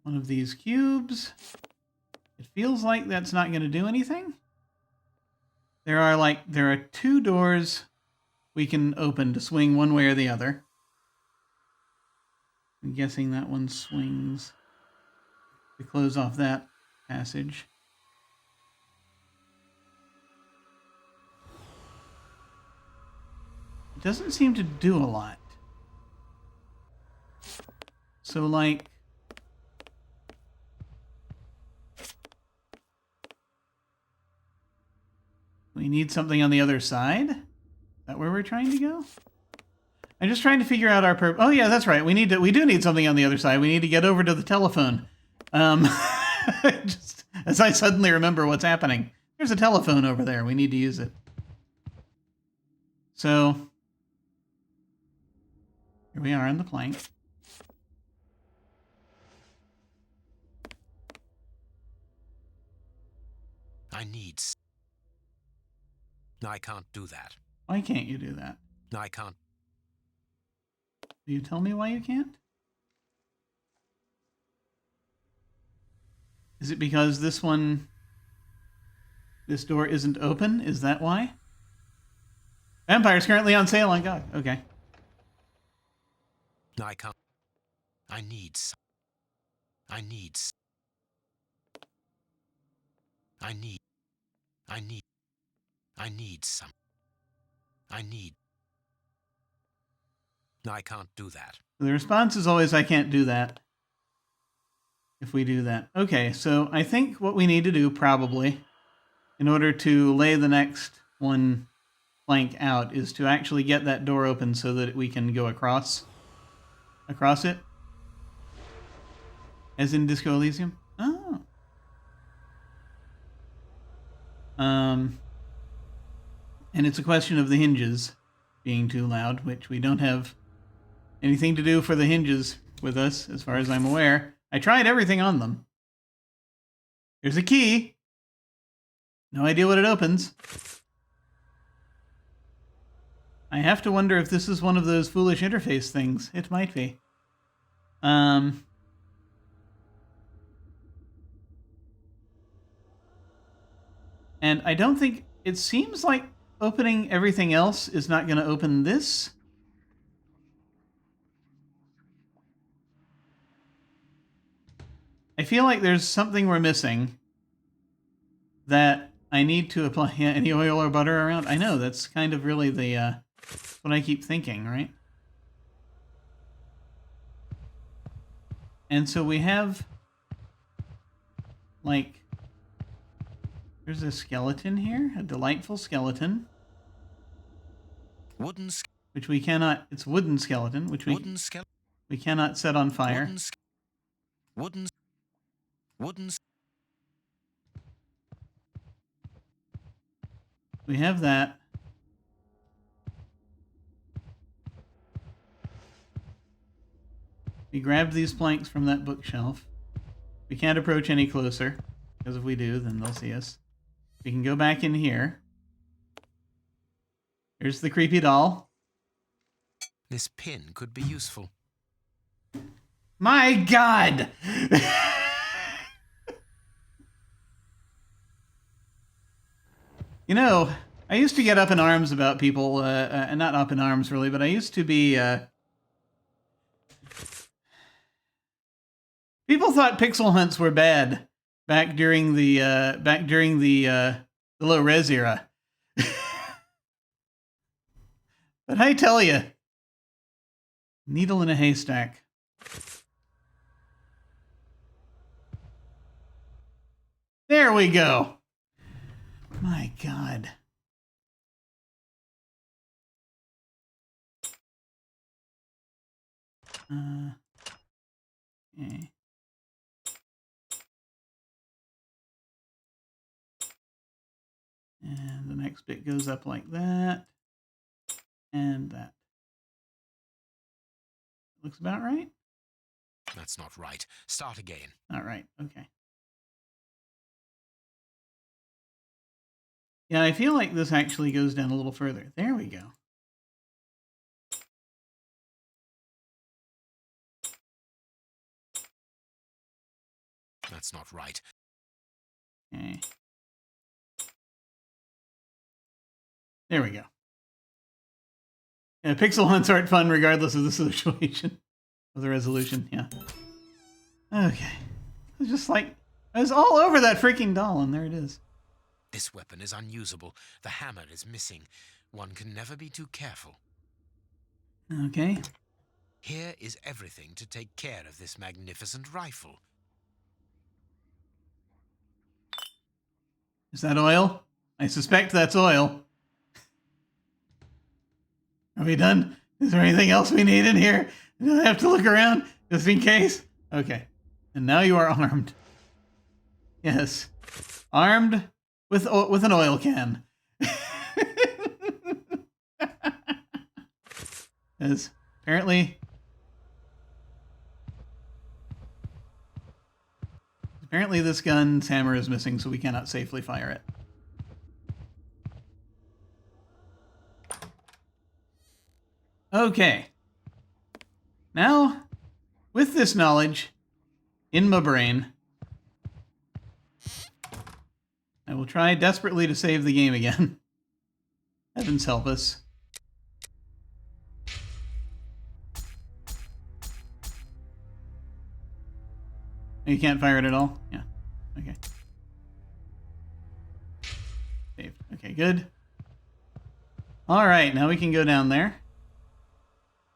one of these cubes? It feels like that's not going to do anything. There are 2 doors we can open to swing one way or the other. I'm guessing that one swings to close off that passage. It doesn't seem to do a lot. So, like, we need something on the other side? Is that where we're trying to go? I'm just trying to figure out our Oh yeah, that's right. We do need something on the other side. We need to get over to the telephone. Just as I suddenly remember what's happening. There's a telephone over there. We need to use it. So here we are on the plank. No, I can't do that. Why can't you do that? No, I can't. Will you tell me why you can't? Is it because this door isn't open? Is that why? Vampire's currently on sale on GOG. Okay. No, I can't. I need some. I need some. No, I can't do that. The response is always, I can't do that. If we do that. Okay, so I think what we need to do, probably, in order to lay the next one plank out, is to actually get that door open so that we can go across it. As in Disco Elysium? Oh. And it's a question of the hinges being too loud, which we don't have anything to do for the hinges with us, as far as I'm aware. I tried everything on them. Here's a key. No idea what it opens. I have to wonder if this is one of those foolish interface things. It might be. And I don't think... It seems like opening everything else is not going to open this. I feel like there's something we're missing that I need to apply. Yeah, any oil or butter around? I know, that's kind of really the what I keep thinking, right? And so we have, like, there's a skeleton here, a delightful skeleton. Which we cannot, it's wooden skeleton, which we cannot set on fire. We have that. We grabbed these planks from that bookshelf. We can't approach any closer, because if we do, then they'll see us. We can go back in here. Here's the creepy doll. This pin could be useful. My God! You know, I used to get up in arms about people, not up in arms really, but I used to be, people thought pixel hunts were bad back during the low res era. But I tell you, needle in a haystack. There we go. My God. Okay. And the next bit goes up like that. And that. Looks about right. That's not right. Start again. Not right. Okay. Yeah, I feel like this actually goes down a little further. There we go. That's not right. Okay. There we go. Yeah, pixel hunts aren't fun regardless of the situation. Of the resolution, yeah. Okay. It's just like, I was all over that freaking doll, and there it is. This weapon is unusable. The hammer is missing. One can never be too careful. Okay. Here is everything to take care of this magnificent rifle. Is that oil? I suspect that's oil. Are we done? Is there anything else we need in here? Do I have to look around just in case? Okay. And now you are armed. Yes. Armed with an oil can. As apparently this gun's hammer is missing, so we cannot safely fire it. Okay. Now, with this knowledge in my brain, I will try desperately to save the game again. Heavens help us. You can't fire it at all? Yeah. Okay. Saved. Okay, good. Alright, now we can go down there.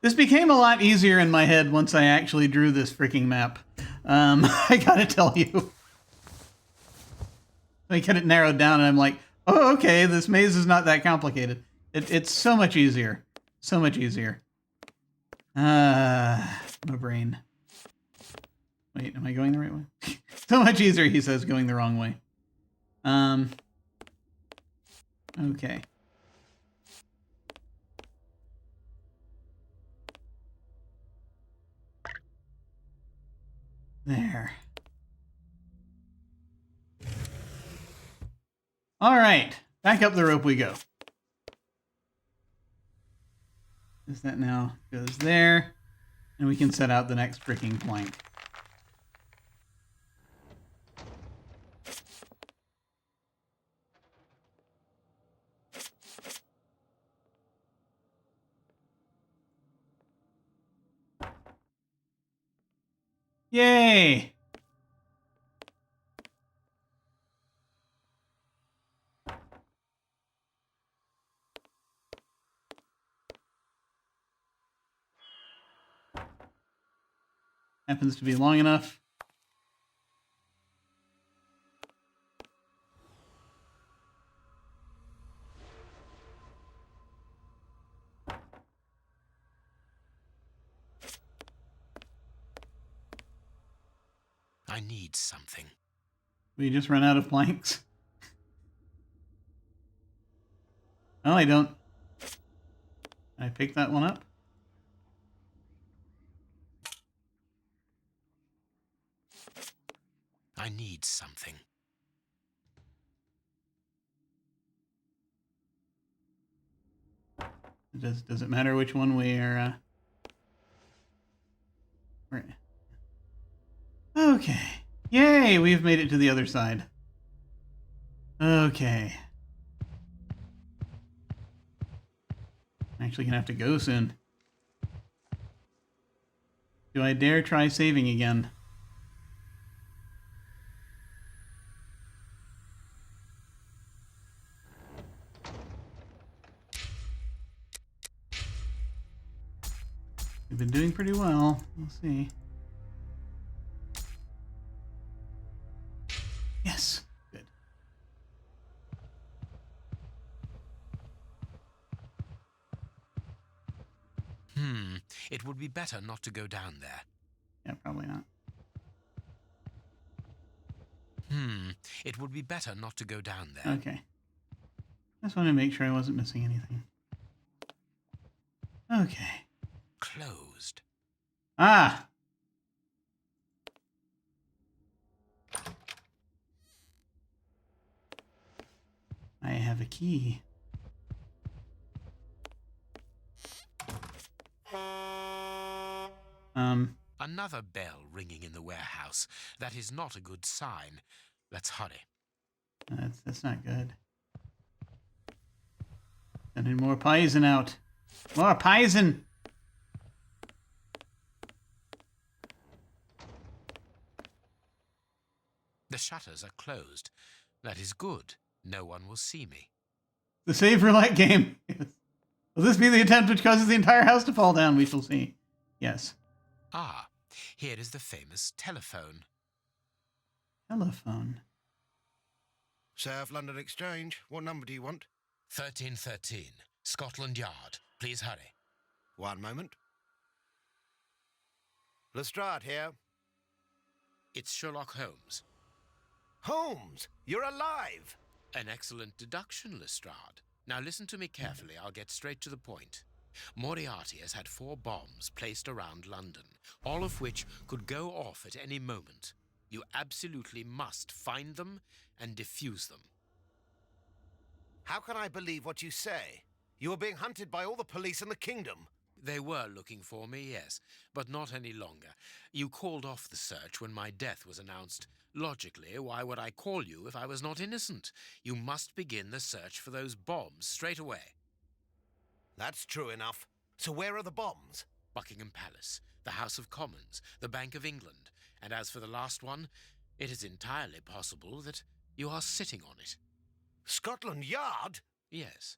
This became a lot easier in my head once I actually drew this freaking map. I gotta tell you. I get it narrowed down and I'm like, oh, okay, this maze is not that complicated. It's so much easier. So much easier. My brain. Wait, am I going the right way? So much easier, he says, going the wrong way. Okay. There. All right, back up the rope we go. Is that now goes there, and we can set out the next freaking plank. Yay! Happens to be long enough. I need something. We just run out of planks. No, I don't. I picked that one up. I need something. Does it matter which one we are? Okay. Yay! We've made it to the other side. Okay. I'm actually gonna have to go soon. Do I dare try saving again? We've been doing pretty well. We'll see. Yes. Good. It would be better not to go down there. Yeah, probably not. It would be better not to go down there. Okay. Just want to make sure I wasn't missing anything. Okay. Closed. Ah! I have a key. Another bell ringing in the warehouse. That is not a good sign. Let's hurry. That's not good. Sending more poison out. More poison! The shutters are closed. That is good. No one will see me. The save roulette game. Will this be the attempt which causes the entire house to fall down? We shall see. Yes. Ah, here is the famous telephone. Telephone. South London Exchange. What number do you want? 1313, Scotland Yard. Please hurry. One moment. Lestrade here. It's Sherlock Holmes. Holmes, you're alive! An excellent deduction, Lestrade. Now listen to me carefully. I'll get straight to the point. Moriarty has had 4 bombs placed around London, all of which could go off at any moment. You absolutely must find them and defuse them. How can I believe what you say? You are being hunted by all the police in the kingdom. They were looking for me, yes, but not any longer. You called off the search when my death was announced. Logically, why would I call you if I was not innocent? You must begin the search for those bombs straight away. That's true enough. So where are the bombs? Buckingham Palace, the House of Commons, the Bank of England. And as for the last one, it is entirely possible that you are sitting on it. Scotland Yard? Yes.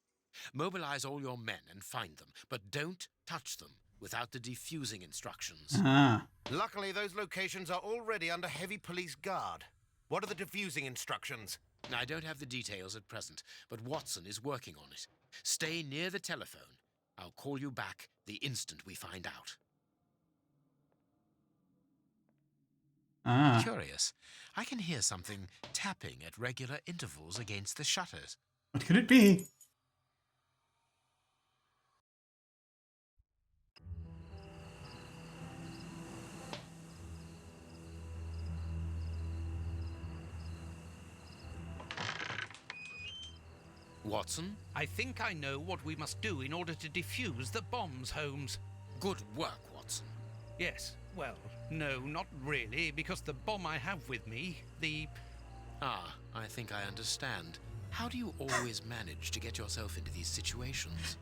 Mobilize all your men and find them, but don't touch them without the defusing instructions. Ah. Luckily, those locations are already under heavy police guard. What are the defusing instructions? I don't have the details at present, but Watson is working on it. Stay near the telephone. I'll call you back the instant we find out. Ah. Curious. I can hear something tapping at regular intervals against the shutters. What could it be? Watson? I think I know what we must do in order to defuse the bombs, Holmes. Good work, Watson. Yes, well, no, not really, because the bomb I have with me, Ah, I think I understand. How do you always manage to get yourself into these situations?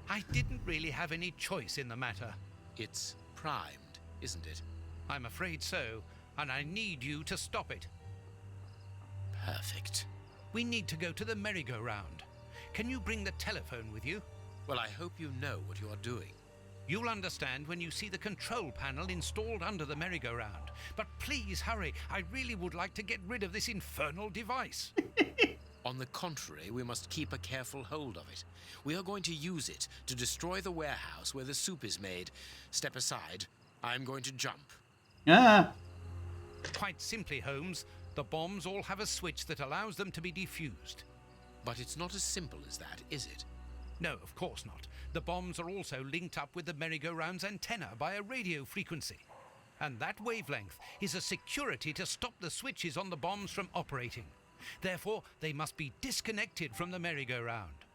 I didn't really have any choice in the matter. It's primed, isn't it? I'm afraid so, and I need you to stop it. Perfect. We need to go to the merry-go-round. Can you bring the telephone with you? Well, I hope you know what you are doing. You'll understand when you see the control panel installed under the merry-go-round. But please hurry. I really would like to get rid of this infernal device. On the contrary, we must keep a careful hold of it. We are going to use it to destroy the warehouse where the soup is made. Step aside. I'm going to jump. Ah. Quite simply, Holmes, the bombs all have a switch that allows them to be defused. But it's not as simple as that, is it? No, of course not. The bombs are also linked up with the merry-go-round's antenna by a radio frequency. And that wavelength is a security to stop the switches on the bombs from operating. Therefore, they must be disconnected from the merry-go-round.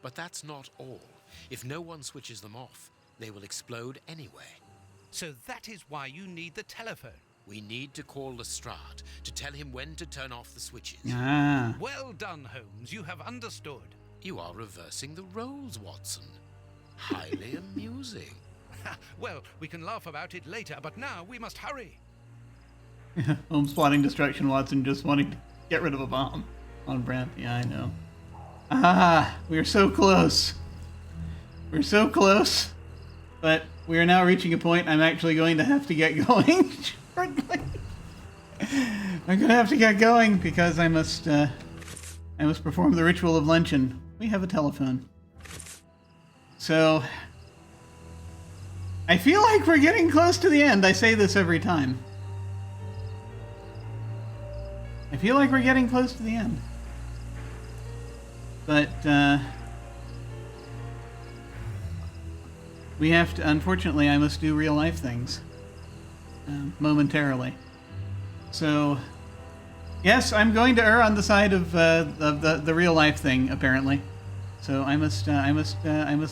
But that's not all. If no one switches them off, they will explode anyway. So that is why you need the telephone. We need to call Lestrade to tell him when to turn off the switches. Ah. Well done, Holmes. You have understood. You are reversing the roles, Watson. Highly amusing. Well, we can laugh about it later, but now we must hurry. Holmes plotting destruction, Watson just wanting to get rid of a bomb. On brand. Yeah, I know. Ah, we're so close. We're so close. But we are now reaching a point I'm actually going to have to get going. I'm going to have to get going because I must perform the ritual of luncheon. We have a telephone. So, I feel like we're getting close to the end. I say this every time. I feel like we're getting close to the end. But, we have to. Unfortunately, I must do real life things momentarily. So, yes, I'm going to err on the side of the real life thing. Apparently, so I must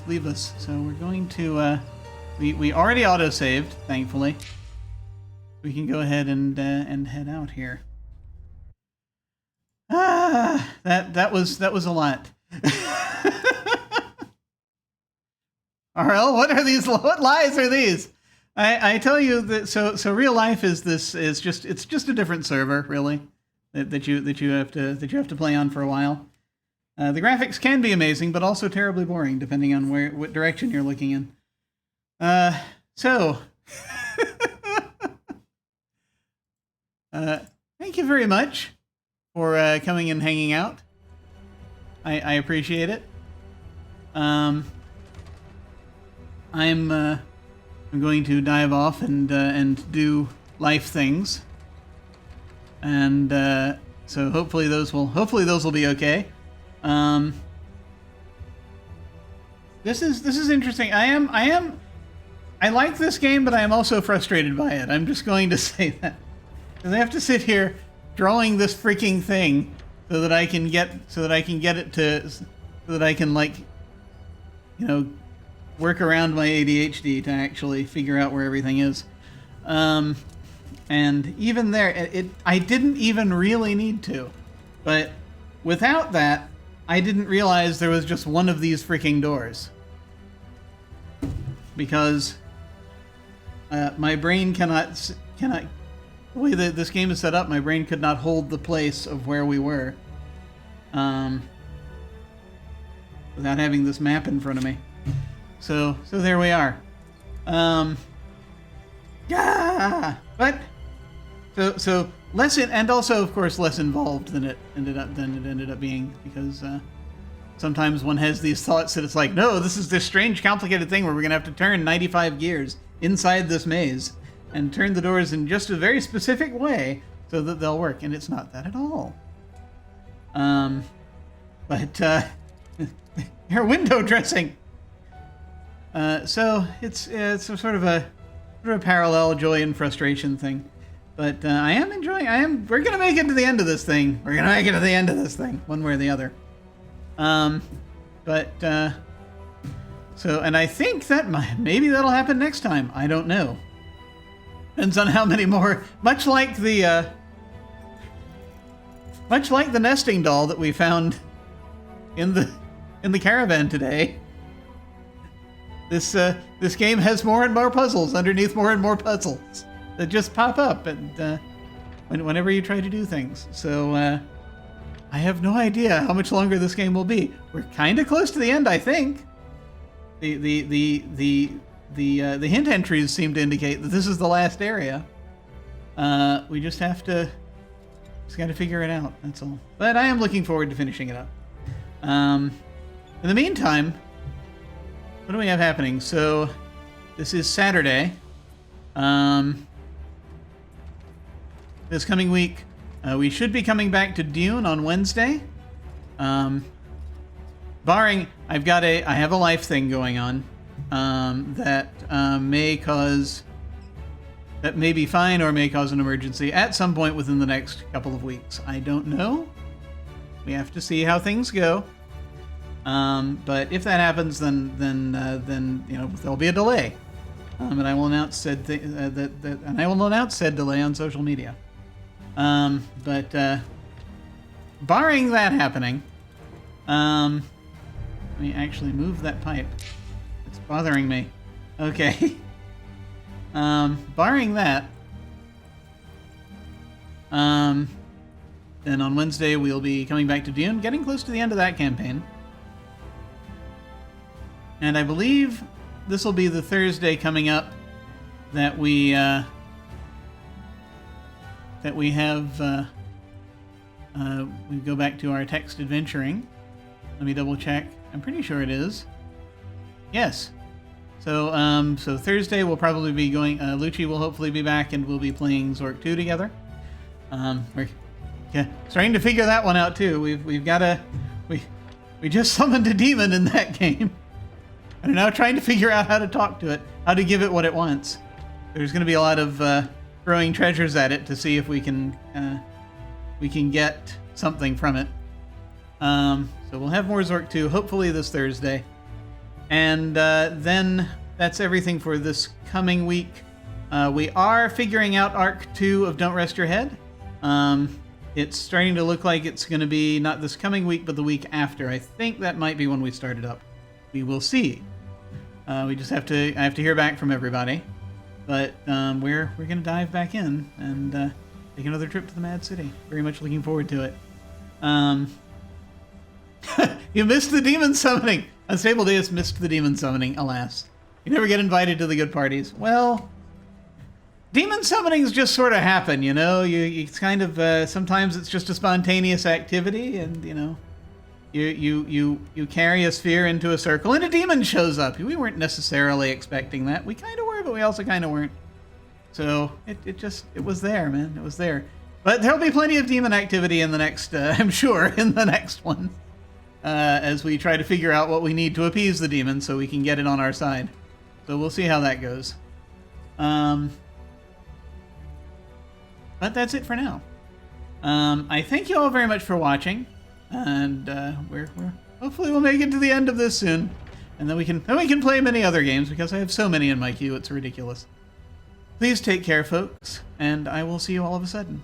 leave us. So we're going to. We already auto-saved, thankfully. We can go ahead and head out here. That was a lot. RL, what are these? What lies are these? I tell you that so real life is just a different server, really, that you have to play on for a while. The graphics can be amazing, but also terribly boring depending on what direction you're looking in. So thank you very much for coming and hanging out. I appreciate it. I'm going to dive off and do life things, and so hopefully those will be okay. This is interesting. I like this game, but I am also frustrated by it. I'm just going to say that, because I have to sit here drawing this freaking thing so that I can get it to, so that I can, like, you know, work around my ADHD to actually figure out where everything is. And even there, I didn't even really need to. But without that, I didn't realize there was just one of these freaking doors. Because my brain cannot, the way that this game is set up, my brain could not hold the place of where we were. Without having this map in front of me. So there we are. Yeah, but so less and also of course less involved than it ended up being, because sometimes one has these thoughts that it's like, no, this is this strange complicated thing where we're gonna have to turn 95 gears inside this maze and turn the doors in just a very specific way so that they'll work, and it's not that at all. But your window dressing. So it's a sort of a parallel joy and frustration thing, but I am enjoying. We're gonna make it to the end of this thing. We're gonna make it to the end of this thing, one way or the other. So, and I think that maybe that'll happen next time. I don't know. Depends on how many more. Much like the nesting doll that we found in the caravan today. This game has more and more puzzles underneath more and more puzzles that just pop up and whenever you try to do things. So I have no idea how much longer this game will be. We're kind of close to the end, I think. The hint entries seem to indicate that this is the last area. We just got to figure it out. That's all. But I am looking forward to finishing it up. In the meantime, what do we have happening? So, this is Saturday. This coming week, we should be coming back to Dune on Wednesday. Barring, I have a life thing going on that may be fine or may cause an emergency at some point within the next couple of weeks. I don't know. We have to see how things go. But if that happens, then you know, there'll be a delay, and I will announce said delay on social media. But barring that happening, let me actually move that pipe. It's bothering me. Okay. Barring that, then on Wednesday we'll be coming back to Dune, getting close to the end of that campaign. And I believe this will be the Thursday coming up that we have we go back to our text adventuring. Let me double check. I'm pretty sure it is. Yes. So so Thursday we'll probably be going. Lucci will hopefully be back, and we'll be playing Zork 2 together. We're starting to figure that one out too. We just summoned a demon in that game. and are now trying to figure out how to talk to it, how to give it what it wants. There's going to be a lot of throwing treasures at it to see if we can get something from it. So we'll have more Zork 2 hopefully this Thursday. And then that's everything for this coming week. We are figuring out Arc 2 of Don't Rest Your Head. It's starting to look like it's going to be not this coming week, but the week after. I think that might be when we start it up. We will see. I have to hear back from everybody. But we're going to dive back in and take another trip to the Mad City. Very much looking forward to it. You missed the demon summoning. Unstable Deus missed the demon summoning, alas. You never get invited to the good parties. Well, demon summonings just sort of happen, you know? It's kind of, sometimes it's just a spontaneous activity, and, you know, you carry a sphere into a circle, and a demon shows up. We weren't necessarily expecting that. We kind of were, but we also kind of weren't. So, it was there, man. It was there. But there'll be plenty of demon activity in the next, I'm sure, in the next one. As we try to figure out what we need to appease the demon so we can get it on our side. So we'll see how that goes. But that's it for now. I thank you all very much for watching, and we're hopefully we'll make it to the end of this soon, and then we can play many other games because I have so many in my queue. It's ridiculous. Please take care, folks, and I will see you all of a sudden.